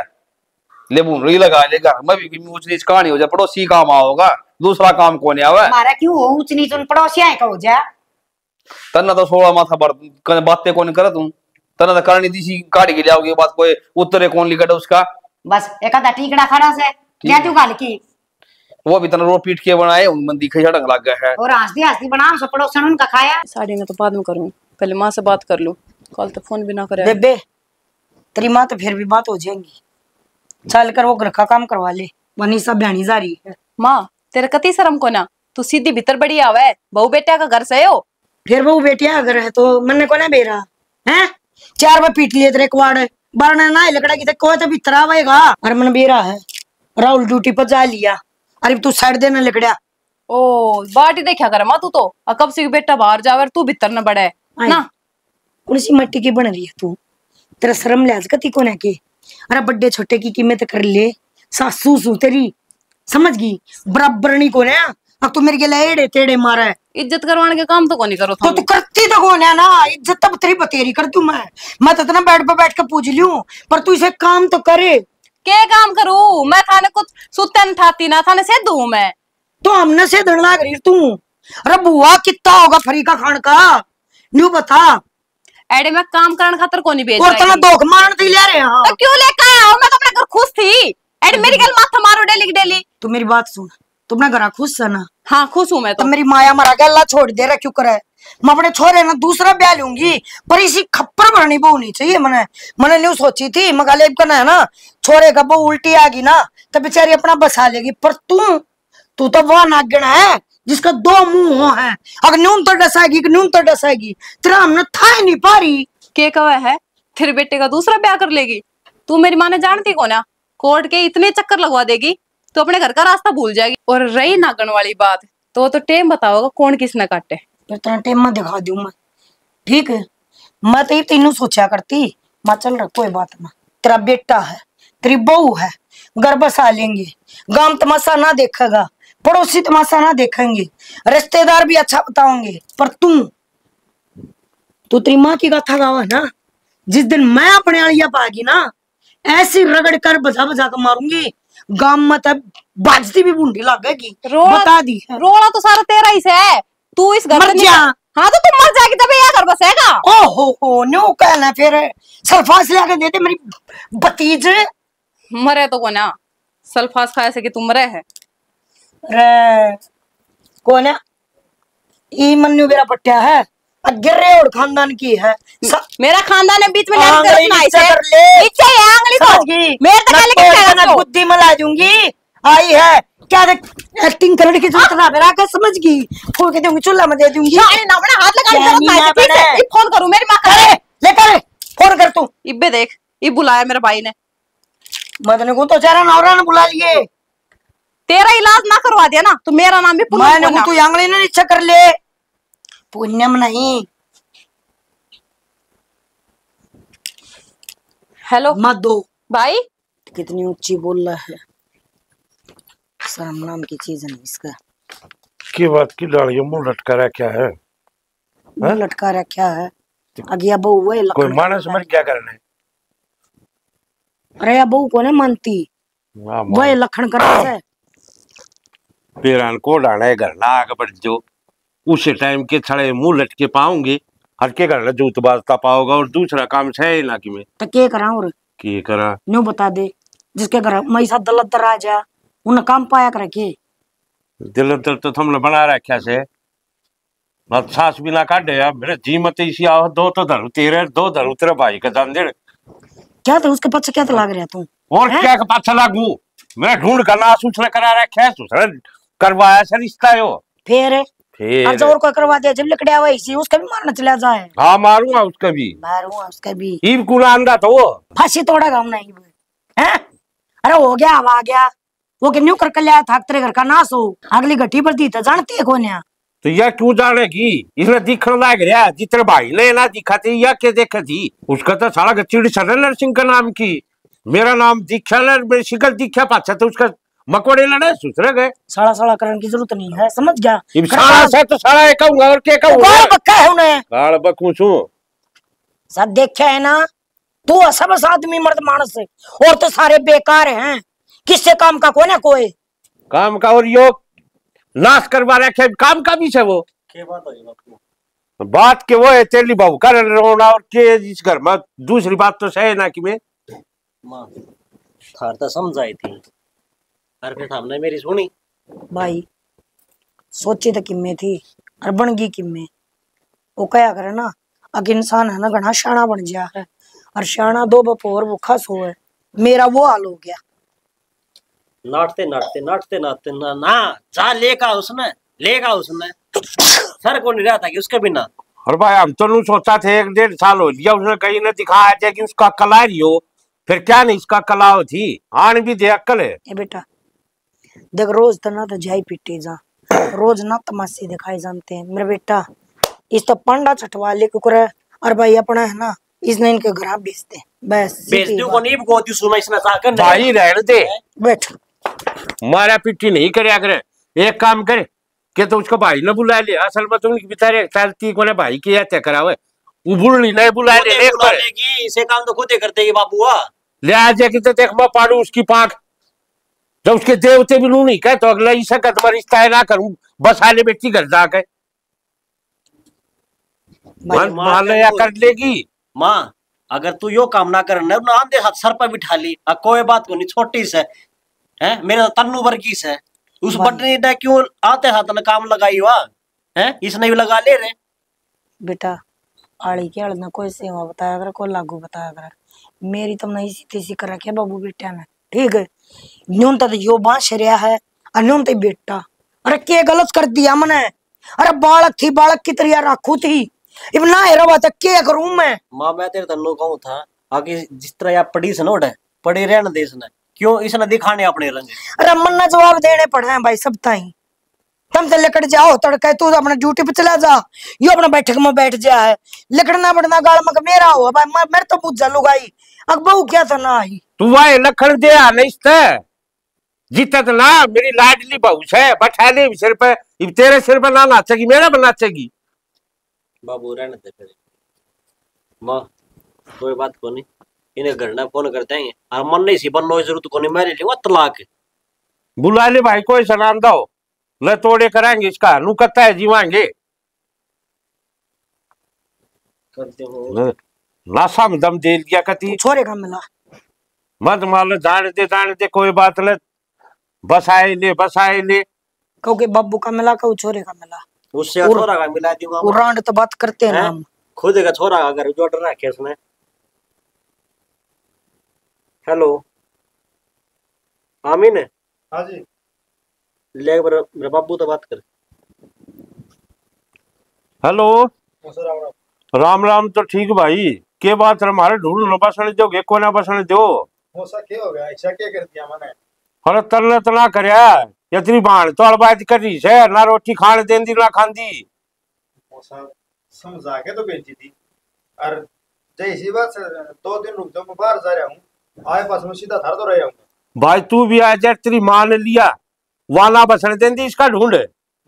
ले बुनरी लगा ले घर में भी ऊंच नीच कहानी हो जाए पड़ोसी काम आओगा दूसरा काम कौन आवे हमारा क्यों हो ऊंच नीच उन पड़ोसिया का हो जा तना तो 16 माथा पर बातें कौन करे तुम तना तो करनी दी गाड़ी के जाओगे बात कोई उत्तरे कौन लिखा उसका बस एक आधा टीकड़ा खड़ा से क्या तू गाल की वो भी तना रो पीट के बनाए उन मंदी खैया ढंग लग गया है और हंसती बनाओ सब पड़ोसन उनका खाया साड़ी में तो बाद में करूं पहले माँ से बात कर लूं कल तो फोन भी ना करे बेबे तेरी माँ तो फिर भी बात हो जाएंगी चल कर वो घर का काम करवा ले वनी सब बहनी जा रही है। माँ तेरे कति शर्म को ना तू सीधी भीतर बड़ी आवे बहू बेटा का घर से हो फिर बहू बेटिया अगर है तो मन को ना बेरा है 4 बार पीट लिए तेरे कुआड़ बारना ना लकड़ा की कोई तो भीतर आवेगा और मन बेरा है राहुल ड्यूटी पर जा लिया अरे तू साइड देना लकड़ा ओ बाटी देखा कर माँ तू तो कब से बेटा बाहर जावे तू भीतर न बड़े ना कौन सी मट्टी की बन रही है तू तेरा शर्म लिहाज कती को ना के अरे बड्डे छोटे की कीमत कर ले सासू सू तेरी समझ गई बराबरनी को ने अब तू मेरे के लिए एड़े तेड़े मारा है। इज्जत करवाने के काम तो कोनी करो तो तू करती तो कौन है ना, इज्जत तब तेरी बतेरी कर दूं मैं तो इतना बेड पे बैठ के पूछ लूं, पर तू इसे काम तो करे। के काम करूं मैं? थाने कुछ सुते न ठाती ना, थाने से दूं मैं तो हमने से धड़ लाग रही तू। अरे बुआ कितना होगा फ्री का खान का न्यू बता। एडे मैं काम करने खातर कोनी भेज और तना धोख मारन ती ले रहे हां तो क्यों लेके आया हूं? मैं तो अपने घर खुश थी। एडे मेरी गल माथा मारो डेली की डेली। तू मेरी बात सुन, तू अपना घर खुश है ना? हाँ खुश हूं मैं तो मेरी माया मरा के अल्लाह छोड़ दे रहा क्यों करे। मैं अपने छोरे ना दूसरा ब्याह लूंगी, पर इसी खप्पर भरनी बहू नहीं चाहिए। मैंने न्यू सोची थी मगालेब करना है ना, छोरे का बहू उल्टी आ गई ना तो बेचारी अपना बसा लेगी। पर तू तो वह नागण है जिसका दो मुंह है, अगर न्यून तो डसाएगी कि न्यून तो डसाएगी, तेरा हमने था ही नहीं पा रही। के कहा है तेरे बेटे का दूसरा ब्याह कर लेगी? तू मेरी माँ ने जानती को ना, कोर्ट के इतने चक्कर लगवा देगी तो अपने घर का रास्ता भूल जाएगी। और रही नागण वाली बात तो टेम बताओगा कौन किसने काटे। फिर तेरा टेम मैं दिखा दूं मैं, ठीक है? मैं तो ये तीनों सोचा करती। मैं चल रहा कोई बात ना, तेरा बेटा है, तेरी बहू है, घर बसा लेंगे, गांव तमाशा ना देखेगा, पड़ोसी तमाशा ना देखेंगे, रिश्तेदार भी अच्छा बताओगे। पर तू तेरी माँ की गाथा गावा ना, जिस दिन मैं अपने आलिया पागी ना ऐसी रगड़ कर बजा बजा कर मारूंगी, गांव में तब बाजती भी बूंदी लगेगी। बता दी है। रोला तो सारा तेरा ही से है। तू इस घर मर जा। हाँ तो तुम मर जाएगी तभी यह घर बसेगा। ओहो न्यू कहना फिर सल्फास लाके दे दे मेरी भतीज। मरे तो कोना सल्फास खाए से कि तुम मरे है रे कोना ई मन्नू मेरा पट्टिया है, गिर्रे और खानदान की है। मेरा खानदान है बीच में आंगली नीचे कर ले, नीचे है आंगली तो मेरे तक लेके बुद्धि में ला दूंगी। आई है क्या एक्टिंग करने की जरूरत ना मेरा का समझ गई, फोन के दूंगी चूल्हा में दे दूंगी। ना बना हाथ लगा जरूरत नहीं, फोन करूं मेरी मां करे ले करे फोन कर तू। इब्बे देख ये बुलाया मेरे भाई ने, मदन को तो चारा नौरा ने बुला लिए। तेरा इलाज ना करवा दिया ना तो मेरा नाम भी मैंने को तू आंगली ने नीचे कर ले, पुण्यम नहीं। हेलो मत दो भाई, कितनी ऊंची बोल रहा है, शर्म नाम की चीज नहीं इसका। की बात की डालियों मुंह लटका रहा क्या है? मुंह लटका रहा क्या है? अगिया बहू वही कोई मानस मर क्या करना है? अरे बहू को नहीं मानती, वही लखन कर है। पेरान को डाला है घर ना आगे बढ़ जो उसी टाइम के छड़े मुंह लटके पाऊंगे, हर के घर जूत बाजता पाओगा और दूसरा काम है इलाके में तो के करा और के करा न्यू बता दे। जिसके घर मैसा दलत राजा उन्हें काम पाया कर के दिल दर तो हमने बना रखा से मत सास भी ना काटे यार मेरे जी मत इसी आओ दो तो धरू तेरे दो धरू तेरे भाई का जान दे क्या था उसके पीछे क्या तो लाग रहा तू और क्या के पाछा लागू मैं ढूंढ करना सूचना करा रखा है सूचना करवाया से रिश्ता यो फिर अब और कोई करवा दिया जब लकड़िया हुआ इसी उसका भी मारना चला जाए। हाँ मारूंगा उसका भी उसका भी ईब कुला अंदा तो वो फांसी तोड़ेगा हम नहीं है। अरे हो गया अब आ गया वो कि न्यू कर लिया था तेरे घर का नाश हो अगली घटी पर दी तो जानती है कौन है तो यह क्यों जानेगी इसने दिखने लाग रहा जितने भाई ने ना दिखा थी या क्या देखा थी उसका तो सारा गच्ची सरल सिंह का नाम की मेरा नाम दीक्षा मेरी शिकल दीक्षा पाछा तो उसका मकोड़े लड़े सुसरे गए साड़ा साड़ा करने की जरूरत नहीं है समझ गया साड़ा से तो साड़ा एक कहूंगा और क्या कहूंगा बक्का है उन्हें गाल बकू छू सब देखा है ना तू सब आदमी मर्द मानस है और तो सारे बेकार हैं किससे काम का कोई ना कोई काम का और यो नाश करवा रखे काम का भी है वो क्या बात है बापू बात के वो है तेली बाबू कर रोना और के इस घर में दूसरी बात तो सही ना कि मैं मां थार तो समझाई थी और फिर हमने मेरी सुनी भाई सोची तो किम्मे थी और बन गई किम्मे वो क्या करे ना अग इंसान है ना घना शाना बन गया है और शाना दो बपोर भूखा सो है मेरा वो हाल हो गया नाटते नाटते नाटते नाटते ना ना जा लेगा उसने सर को नहीं रहा था कि उसके बिना और भाई हम तो नहीं सोचा थे 1.5 साल हो लिया उसने कहीं ने दिखाया था कि उसका कला रही हो फिर क्या नहीं इसका कलाव थी आन भी दे अक्कल है ए बेटा देख रोज तो ना तो जाई पीटे जा रोज ना तमाशे दिखाए जानते हैं मेरा बेटा इस तो पंडा चटवा ले कुकर और भाई अपना है ना इसने इनके घर बेचते बस बेच सीधी दू को बात। नहीं को तू सुना इसने चाह कर भाई रहने दे, बैठ। मारा पिट्टी नहीं करे। अगर एक काम करे कि तो उसको भाई ने बुला ले, असल में तुम बेचारे चलती को भाई की हत्या करावे, वो बुढ़ी नहीं बुला ले एक बार लेगी इसे काम तो खुद ही करते ही बाबू ले आ जाके तो देख मैं पाड़ू उसकी पांख। जब उसके देवते भी लू नहीं कहे तो अगला ही सकत मैं रिश्ता है ना करूं, बस आले बेटी घर जाके मान या कर लेगी। माँ अगर तू यो काम ना करना ना आंधे हाथ सर पर बिठा ली कोई बात को नहीं, छोटी से है मेरा तन्नू वर्गी से उस बटनी ने क्यों आते हाथ ने काम लगाई हुआ है, इसने भी लगा ले रे बेटा। आड़ी के अड़ में कोई सेवा बताया कर, कोई लागू बताया कर। मेरी तो नहीं सीधी सी कर रखी है बाबू बेटा ने, ठीक है। न्यून तो यो बांस रहा है और न्यून तो बेटा। अरे के गलत कर दिया मैंने? अरे बालक थी, बालक की तरह रखू थी, इब ना हेरा बात क्या करूं मैं? माँ मैं तेरे तन्नू कहूँ था आगे जिस तरह आप पढ़ी से नोट है पढ़े रहने दे इसने, क्यों इसने दिखाने अपने रंग। अरे मन्ना जवाब देने पड़े हैं भाई सब ताई। तुम तो लेकर जाओ तड़के, तू अपना ड्यूटी पे चला जा, यो अपना बैठक में बैठ जा है। लिखना पड़ना गाल में मेरा हुआ भाई, मेरे तो पूछ जा लुगाई अब बहू क्या था ना आई तू वाए लखन दे आ नहीं जीता तो ना मेरी लाडली बहू है, बैठा ले सिर पे, तेरे सिर पे ना नाचेगी मेरा बना नाचेगी। बाबू रहने दे फिर माँ, कोई बात को नहीं, इन्हें घर ना फोन करते हैं और मन नहीं सी बनना जरूरत को नहीं, मेरे लिए तलाक बुला ले भाई कोई सलाम दो न तोड़े कराएंगे इसका नू कत्ता है जीवाएंगे करते हो नासा में दम दे दिया कती छोरे का मिला मत मान जाने दे कोई बात न, बस आए ले क्योंकि बब्बू का मिला कहू छोरे का मिला, उससे छोरा का मिला दूंगा उरांड तो बात करते हैं ना हम। खुद का छोरा का अगर जो डर रखे उसने। हेलो आमीन है? हाँ जी ले मेरे बाबू तो बात कर। हेलो राम राम तो ठीक भाई, के बात हमारे ढूंढ न बसने दोगे को ना बसने दो मोसा क्या हो गया, ऐसा क्या कर दिया मैंने? अरे तलने तना करया इतनी बाण तो बात कर रही है ना, रोटी खाने देंदी ना खांदी। मोसा समझा के तो भेजी थी और जैसी बात 2 दिन रुक जाओ, मैं बाहर जा रहा हूँ, आए पास में सीधा थार तो रह जाऊंगा। भाई तू भी आ जा, तेरी माँ ने लिया वाला बसने देंदी इसका ढूंढ।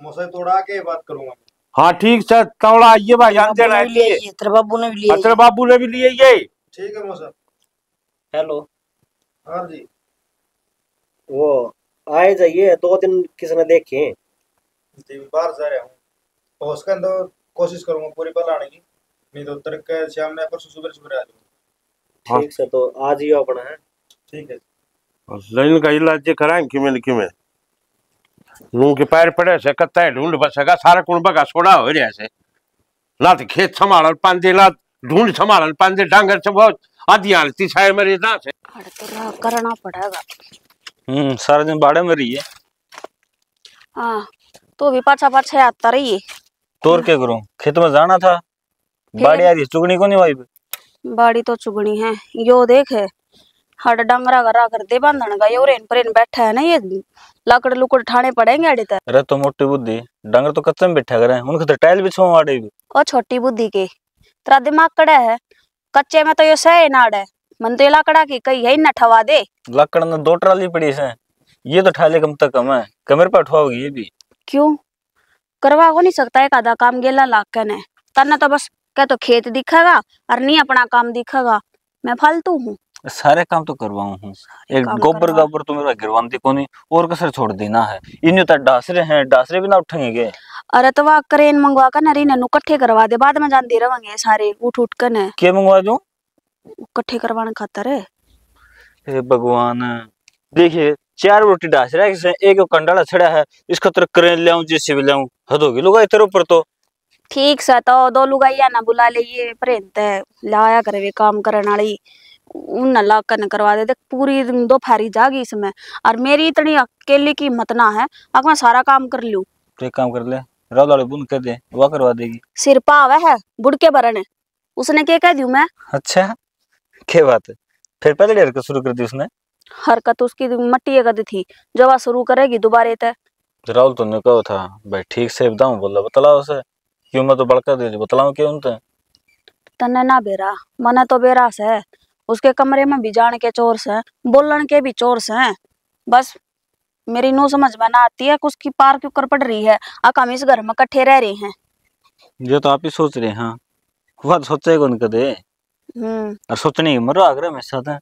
मोसा तोड़ा के बात करूंगा। हाँ ठीक है तौड़ा आइए भाई, हम देना है तेरे बाबू ने भी लिया, तेरे बाबू ने भी लिए ये। ठीक है मोसा। हेलो हाँ जी वो आए जाइए 2 दिन किसने देखे जी, बाहर जा रहा हूँ, तो उसका तो कोशिश करूंगा पूरी बार आने की, नहीं तो तक शाम ने परसों सुबह आ जाऊंगा। ठीक से तो आज ही अपना है। ठीक है लाइन का इलाज कराएं किमें नू के पैर पड़े से कत्ता है ढूंढ बसेगा सारा कुंबा का सोड़ा हो रहा है ना, तो खेत संभाल पांदे ना ढूंढ संभाल पांदे डांगर से बहुत आधी हालती छाए मेरे ना से तो करना पड़ेगा। सारा दिन बाड़े में रही है। हाँ तो भी पाछा पाछा आता रही है। तो और क्या करूं, खेत में जाना था, बाड़ी आ रही चुगनी को नहीं भाई। बाड़ी तो चुगनी है, यो देख है हड डंगरा गरा कर दे बांधन का, यो रेन परेन बैठा है ना, ये लकड़ लुकड़ ठाणे पड़ेंगे अड़े तक। अरे तो मोटी बुद्धि डंगर तो कच्चे में बैठा करे, उनके तो टाइल बिछवा वाड़े भी। ओ छोटी बुद्धि के तेरा दिमाग कड़ा है, कच्चे में तो यो सह नाड़ है, मन तो ये लाकड़ा की कही है न ठवा दे। लकड़ ने 2 ट्राली पड़ी है, ये तो ठाले कम तक कम है, कमर पर उठवाओगी ये भी। क्यों करवा को नहीं सकता एक आधा काम गेला लाकन है तना, तो बस क्या तो खेत दिखेगा और नहीं अपना काम दिखेगा। मैं फालतू हूँ, सारे काम तो करवाऊं हूँ, एक गोबर गोबर तो मेरा गिरवाती को नहीं और कसर छोड़ देना है। इन तो डासरे हैं, डासरे भी ना उठेंगे। अरे तो वह करेन मंगवा कर नरी ननू कट्ठे करवा दे, बाद में जानती रहेंगे सारे उठ उठ कर ने। क्या मंगवा दूं? कट्ठे करवाने खातर है। हे भगवान, देखिए 4 रोटी डास रहा है, एक कंडाला छड़ा है, इसका तरह करें ले आऊं जैसे भी ले आऊं, हद होगी लुगाई तेरे ऊपर तो। ठीक सा तो 2 लुगाइया ना बुला ले, ये प्रेंत है लाया करे वे काम करने वाली, उन ला कन करवा दे। पूरी दोपहरी जागी इसमें, और मेरी इतनी अकेले की हिम्मत ना है अब मैं सारा काम कर लूं। तो एक काम कर ले, राव लाले बुन कर दे, वो करवा देगी। सिर पावे है बुढ़के भरने, उसने क्या कह दियो मैं? अच्छा क्या बात है, फिर पहले हरकत शुरू कर दी उसने। हरकत उसकी मट्टी कद थी, जब वह शुरू करेगी दोबारा तय। राहुल तुमने कहा था भाई ठीक से बताऊं, बोला बतलाओ उसे, क्यों मैं तो बड़का दे बतलाऊं क्यों उनते। तने ना बेरा मना तो बेरा से उसके कमरे में भी जान के चोर से, बोलन के भी चोर से। बस मेरी नो समझ में ना आती है कि उसकी पार क्यों कर पड़ रही है। आका हम इस घर में इकट्ठे रह रहे हैं। ये तो आप ही सोच रहे हैं। हाँ वह सोचे कौन कदे और सोचने की मरो आगरा में साथ है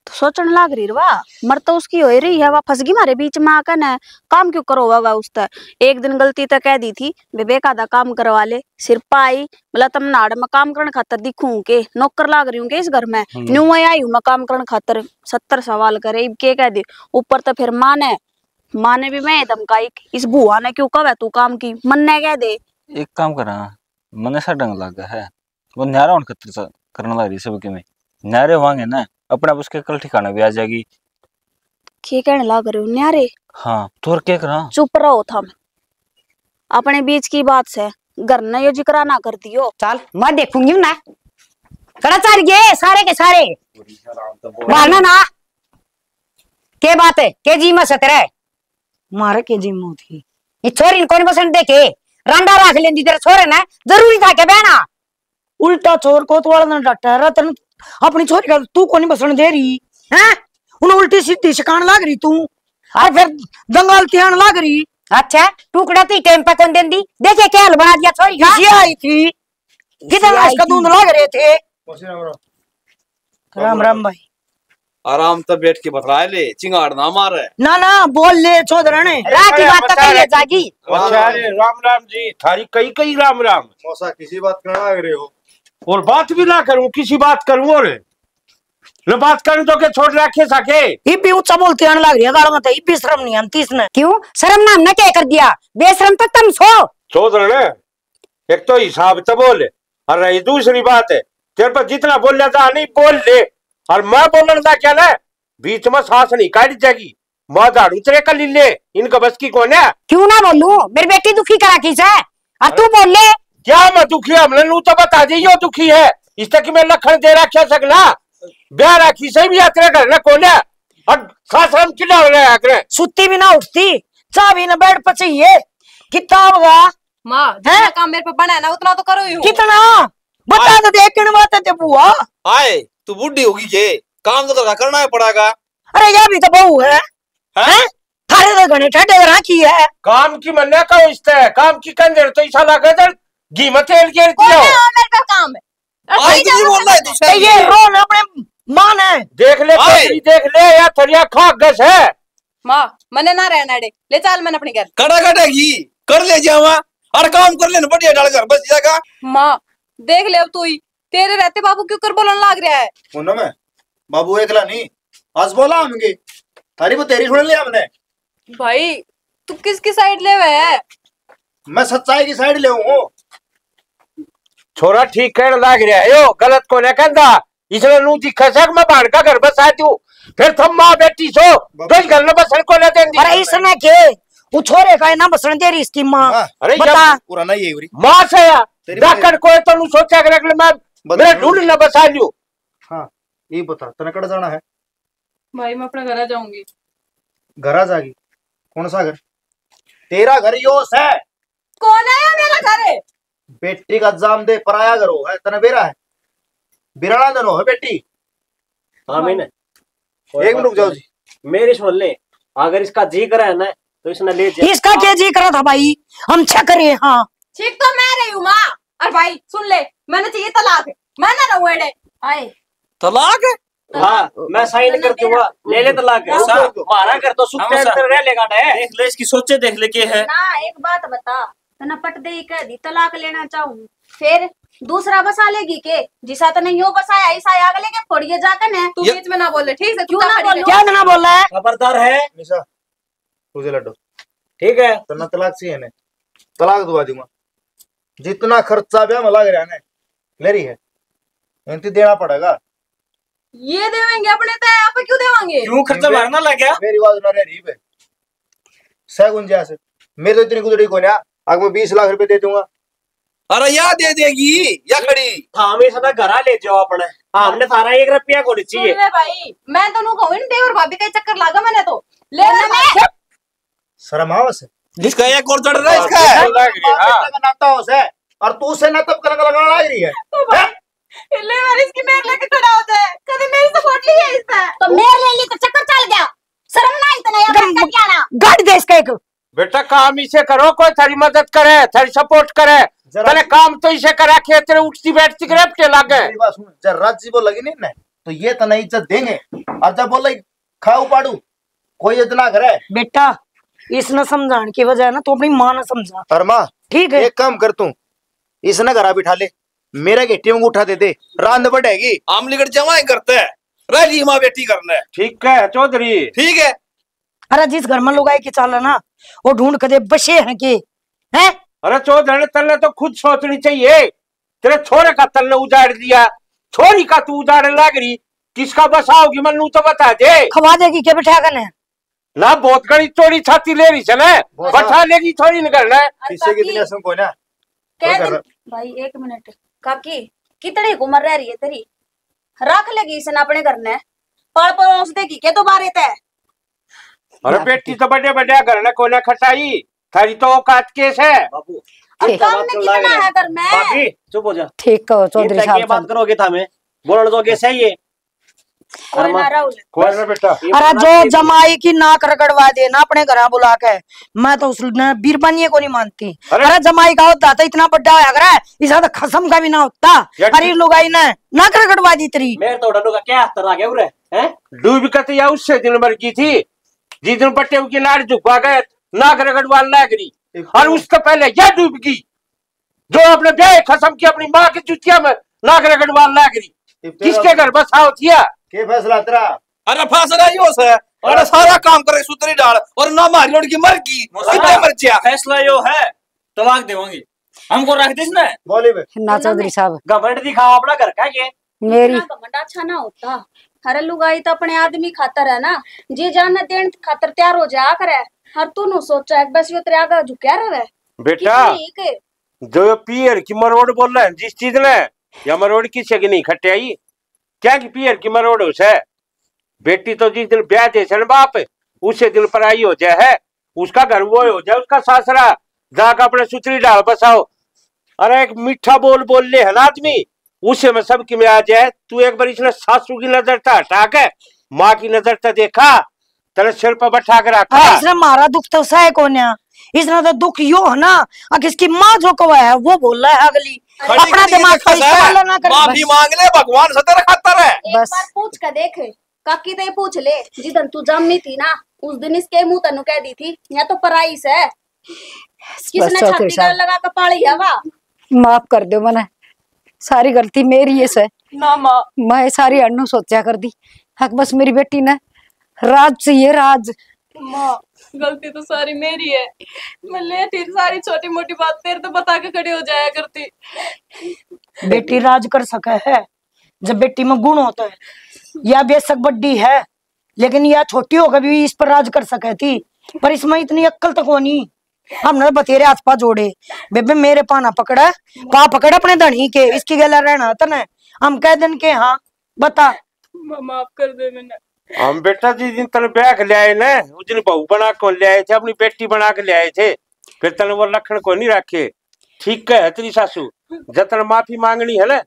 तो सोचने लाग रही वाह मर तो उसकी हो रही है। वह फंस गई मारे बीच में आकर न काम क्यों करो होगा उसका। एक दिन गलती तक कह दी थी बेबे का काम करवा ले, सिर पाई बोला तुम नाड़ में काम करने खातर दिखूं के नौकर लाग रही हूँ इस घर में। न्यू मैं आई हूँ मैं काम करने खातर। 70 सवाल करे के कह दी ऊपर तो फिर माँ ने भी मैं धमकाई इस बुआ ने क्यों कहा तू काम की मन ने कह दे। एक काम करा मन सा डंग लगा है वो न्यारा उन खतर करने लग रही सब के में न्यारे वांगे ना अपने आप उसके कल ठिकाना भी आ जाएगी। के कहने लग रहे हो न्यारे? हाँ तो और क्या करा? चुप रहो थम अपने बीच की बात से घर ने यो जिक्र ना कर दियो। चल मैं देखूंगी ना कड़ा चल गए सारे के सारे मारना ना के बात है के जी में सतरे मारे के जी में थी ये छोरी कौन पसंद देखे रंडा रख लेंदी तेरे छोरे ने जरूरी था के बहना उल्टा चोर को तो वाला डटा रतन अपनी छोरी का तू कौन बसण दे रही हैं? उन्हें उल्टी सीधी शिकान लाग रही तू और फिर दंगल त्यान लाग रही। अच्छा टुकड़ा तो टाइम पे कौन देंदी देखे क्या हाल बना दिया छोरी का। किसी आई थी किधर इसका दूध लाग रहे थे। राम राम भाई आराम तो बैठ के बतला ले चिंगाड़ ना मारे ना बोल ले चौधरा ने रात की बात तो कही जागी। राम राम जी थारी कई कई राम राम। मौसा किसी बात करना लग रहे हो और बात भी ना करूं किसी बात करूं और न बात करूं तो के छोड़ रखे सके ये भी ऊंचा बोलते आने लग रही है गाड़ मत ये भी शर्म नहीं आती इसने। क्यों शर्म नाम ने क्या कर दिया बेशरम तो तुम सो चौधरा ने एक तो हिसाब तो बोले और रही दूसरी बात है तेरे पर जितना बोलना था नहीं बोल ले और मैं बोलने था क्या ना बीच में सांस नहीं काट जाएगी मैं झाड़ू तेरे कर ले इनका बस की कौन है। क्यों ना बोलूं मेरी बेटी दुखी करा किस है और तू बोल ले क्या मैं दुखी हमने नू तो बता दी यो दुखी है इस तक मैं लखन दे रखा सकना ब्याह राखी से भी यात्रा करना कौन है और खास हम चिल्ला रहे हैं सुती भी ना उठती चाह भी ना बैठ पर चाहिए कितना होगा माँ जितना काम मेरे पे बना है ना उतना तो करो ही हूँ। कितना बता तो दे किन बात है बुआ आए तू बुढ़ी होगी के काम तो करना पड़ेगा। अरे यह भी तो बहू है हैं? थारे तो घने ठंडे राखी है काम की मन्ना का इस्ते काम की कंजर तो ऐसा लगा घी में तेल के मेरे पे काम है बोल रहा है तू ये रोन अपने मान है देख ले या थरिया खा गस है माँ मने ना रहना डे ले चल मैंने अपने घर कड़ा कटेगी कर ले जावा और काम कर लेना बढ़िया डाल कर बस जाएगा। माँ देख ले अब तू ही तेरे रहते बाबू क्यों कर बोलने लग रहा है। सुनो मैं बाबू एकला नहीं आज बोला हमगे थारी वो तेरी सुन लिया हमने। भाई तू किसकी साइड ले हुए है? मैं सच्चाई की साइड ले हूँ। छोरा ठीक कहने लग रहा है यो गलत को नहीं कहता इसलिए नू दिखा सक मैं बाहर का घर बसा तू फिर तुम माँ बेटी सो तो घर में बसन को नहीं देंगी। अरे इसने के वो छोरे का ना बसन दे रही इसकी माँ अरे बता पुराना ये उरी माँ से या डाकर को तो नू सोचा कर मैं मेरे ढूंढ ना बसा लियो। हाँ ये बता तने कड़ जाना है? भाई मैं अपने घर आ जाऊंगी। घर आ जागी कौन सा घर? तेरा घर योस है। कौन आया मेरा घर है? बेटी का जाम दे पराया करो है तने बेरा है बिराना दनो है बेटी। हाँ मैंने एक मिनट रुक जाओ जी मेरी सुन ले अगर इसका जी करा है ना तो इसने ले जा। इसका क्या जी करा था भाई हम क्या करें। हाँ ठीक तो मैं रही हूँ माँ। अरे भाई सुन ले मैंने चाहिए तलाक मैं ना रहूँ एडे आए तलाक हाँ मैं साइन कर दूंगा ले तलाक मारा कर तो सुख रह लेगा देख ले इसकी सोचे देख ले के है ना एक बात बता तना पट दे कह दी तलाक लेना चाहूँ फिर दूसरा बसा लेगी के जिसा तने यो बसाया ऐसा आग लेके फोड़िए जाकर ने तू बीच में ना बोले ठीक है क्यों ना बोलूं? क्या ना बोल रहा है खबरदार है निशा तुझे लड्डू ठीक है तना तलाक चाहिए ने तलाक दुआ दूंगा जितना खर्चा ब्याह में लग रहा है ले रही है इनती देना पड़ेगा। ये देवेंगे अपने तय आप क्यों देवांगे क्यों खर्चा भरना लग गया मेरी बात ना रह रही है सैगुन जैसे मेरे तो इतनी गुजरी को ना आगे मैं 20 लाख रुपए दे दूंगा। अरे या दे देगी या खड़ी हमें सदा घरा ले जाओ अपने हमने सारा 1 रुपया को चाहिए। सुन ले भाई मैं तो नु कहूं देवर भाभी का चक्कर लागा मैंने तो ले मैं शर्म आवस है इसका एक और चढ़ रहा है इसका नाता हो से और तू से ना तब कलंग लगाना लग रही है ले वार इसकी मेरे लेके खड़ा होता है कभी मेरी काम इसे करो, कोई थारी मदद करे, थारी सपोर्ट करे। तने काम तो इसे करा के तेरे उठती बैठती करे लागे। मेरी बात सुन, जब राजी बोल लगी नहीं ना तो ये तना इज्जत देंगे। और जब बोल खाऊ पाड़ू कोई इज्जत ना करे। बेटा इसने समझाने की वजह ना तो अपनी माँ ने समझा। और माँ ठीक है, एक काम कर तू, इसने घरा बिठा ले, मेरा गेटी में उठा दे रांद बढ़ेगी। आमलीगढ़ जमाई करते है, राजी माँ बेटी करना है। ठीक है चौधरी, ठीक है। अरे जिस घर में लोग आए के चाल ना वो ढूंढ के दे बसे हैं के हैं। अरे चौधरी तल्ले तो खुद सोचनी चाहिए। तेरे छोरे का तल्ले उजाड़ दिया, छोरी का तू उजाड़ने लग रही, किसका बसाओगी मन्नू तो बता दे। खवा देगी क्या बिठा कर ना बहुत गड़ी चोरी छाती ले रही चले, बैठा लेगी थोड़ी निकलना। किसी के दिन कोई ना भाई 1 मिनट काकी कितने उम्र रह रही है तेरी, रख लेगी इसने अपने घर ने, पल पड़ोस देगी के तो बारे तय। अरे बेटी तो बड़े बड़े घर ने कोने खटाई, थारी तो औकात केस है। बाबू अब काम में कितना है घर में। भाभी चुप हो जा। ठीक कहो चौधरी साहब, बात करोगे था मैं बोल दोगे सही है। कोई ना राहुल, कोई ना बेटा। अरे जो जमाई की नाक रगड़वा दे ना अपने घर बुला के, मैं तो उस बीरबानी को नहीं मानती। अरे जमाई का होता तो इतना बड़ा होया करे, इसा तो खसम का भी ना होता। अरे लोग आई ना नाक रगड़वा दी तेरी। मेरे तो डंडू का क्या हत्तर आ गया उरे हैं। डूब कत या उससे दिन भर की थी, जिस दिन पट्टे की लाड़ झुकवा गए नाक रगड़वा लग रही, और उससे पहले यह डूब गई जो अपने ब्याह खसम की अपनी माँ की चुतिया में नाक रगड़वा लग रही। किसके घर बसाओ थिया के फैसला तेरा? अरे फैसला यो है, अरे सारा काम करे सुतरी डाल और ना मारी लड़की मर गई, कितने मर्चिया। फैसला यो है तलाक देवांगे, हमको रख दिस ना। बोले बे ना चौधरी साहब, गवर्नमेंट दिखाओ अपना घर का ये मेरी घमंड अच्छा ना होता। हरे लुगाई तो अपने आदमी खातर है ना, जी जान देन खातर तैयार हो जा करे। हर तू नु सोचा बस यो तेरे आगे झुकया रहे बेटा। जो पियर की मरोड़ बोल रहा है जिस चीज ने, या मरोड़ किसे की नहीं खटे आई क्या की पियर की मरोड़ उसे। बेटी तो जिस दिन ब्याह दे बाप उसे दिल पर आई हो जाए है, उसका घर वो हो जाए, उसका सासरा जाकर अपने सुतरी डाल बसाओ। अरे एक मीठा बोल ले है ना आदमी, उसे में सबकी में आ जाए। तू एक बार इसने सासू की नजर था हटा के माँ की नजर था देखा, तेरे सिर पर बैठा कर रखा। इसने मारा दुख तो सह कौन है, इसने तो दुख यो है ना अब किसकी माँ जो कवा है वो बोल रहा है अगली, अपना दिमाग का इस्तेमाल ना कर। माफी मांग ले, भगवान सतर खातर है। एक बार पूछ के देख काकी, तो पूछ ले जिदन तू जम्मी थी ना उस दिन इसके मुंह तनु कह दी थी या तो पराइस है, किसने छाती गल लगा के पाली है वा। माफ कर दो मने, सारी गलती मेरी है से ना माँ, मैं सारी अनु सोचा कर दी। हक बस मेरी बेटी ने राज से ये राज। माँ गलती तो सारी मेरी है, मैं लेटी सारी छोटी मोटी बात तेरे तो बता के खड़ी हो जाया करती। बेटी राज कर सके है जब बेटी में गुण होता है, या बेशक बड्डी है लेकिन यह छोटी होकर भी इस पर राज कर सके थी, पर इसमें इतनी अक्ल तक होनी। हमने बतेरे हाथ पा जोड़े, बेबे मेरे पाना पकड़ा पा पकड़ अपने धनी के, इसकी गला रहना था ना, हम कह दिन के हाँ बता। माफ कर दे मैंने। हम बेटा जिस दिन तेने ब्याह के ले आए ना, उस दिन बहू बना को ले आए थे, अपनी बेटी बना के ले आए थे, फिर तेने वो लखन को नहीं रखे। ठीक है तेरी सासू, जब तेने माफी मांगनी है ना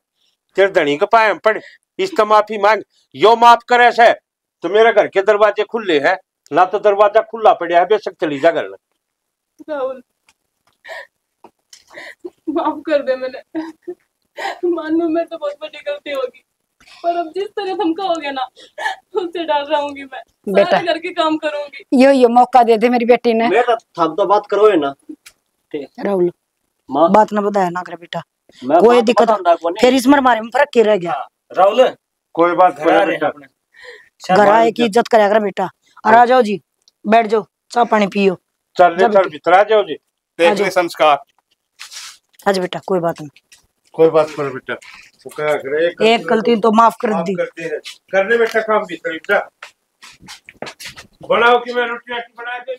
तेरे धनी के पाए पड़, इस तो माफी मांग, यो माफ करे से तो मेरे घर के दरवाजे खुले हैं, ना तो दरवाजा खुला पड़ा है, बेशक चली जा घर। राहुल माफ कर दे मैंने, मानो मैं तो बहुत बड़ी गलती होगी, पर अब जिस तरह धमका हो गया ना उससे डर रहूंगी मैं, सारे घर के काम करूंगी। यो मौका दे दे मेरी बेटी ने। मेरा थम तो बात करो है ना। ठीक राहुल माँ बात ना बताया ना करे बेटा, कोई दिक्कत फिर इसमें हमारे में फर्क के रह गया। राहुल कोई बात घर आए की इज्जत करे अगर बेटा। और आ जाओ जी, बैठ जाओ, चाय पानी पियो। चल भीतर आ जाओ जी, देखिए संस्कार। आज बेटा कोई बात नहीं, कोई बात कर बेटा, एक गलती तो माफ कर दी। करने बेटा काम भी बनाओ कि मैं रोटी बना के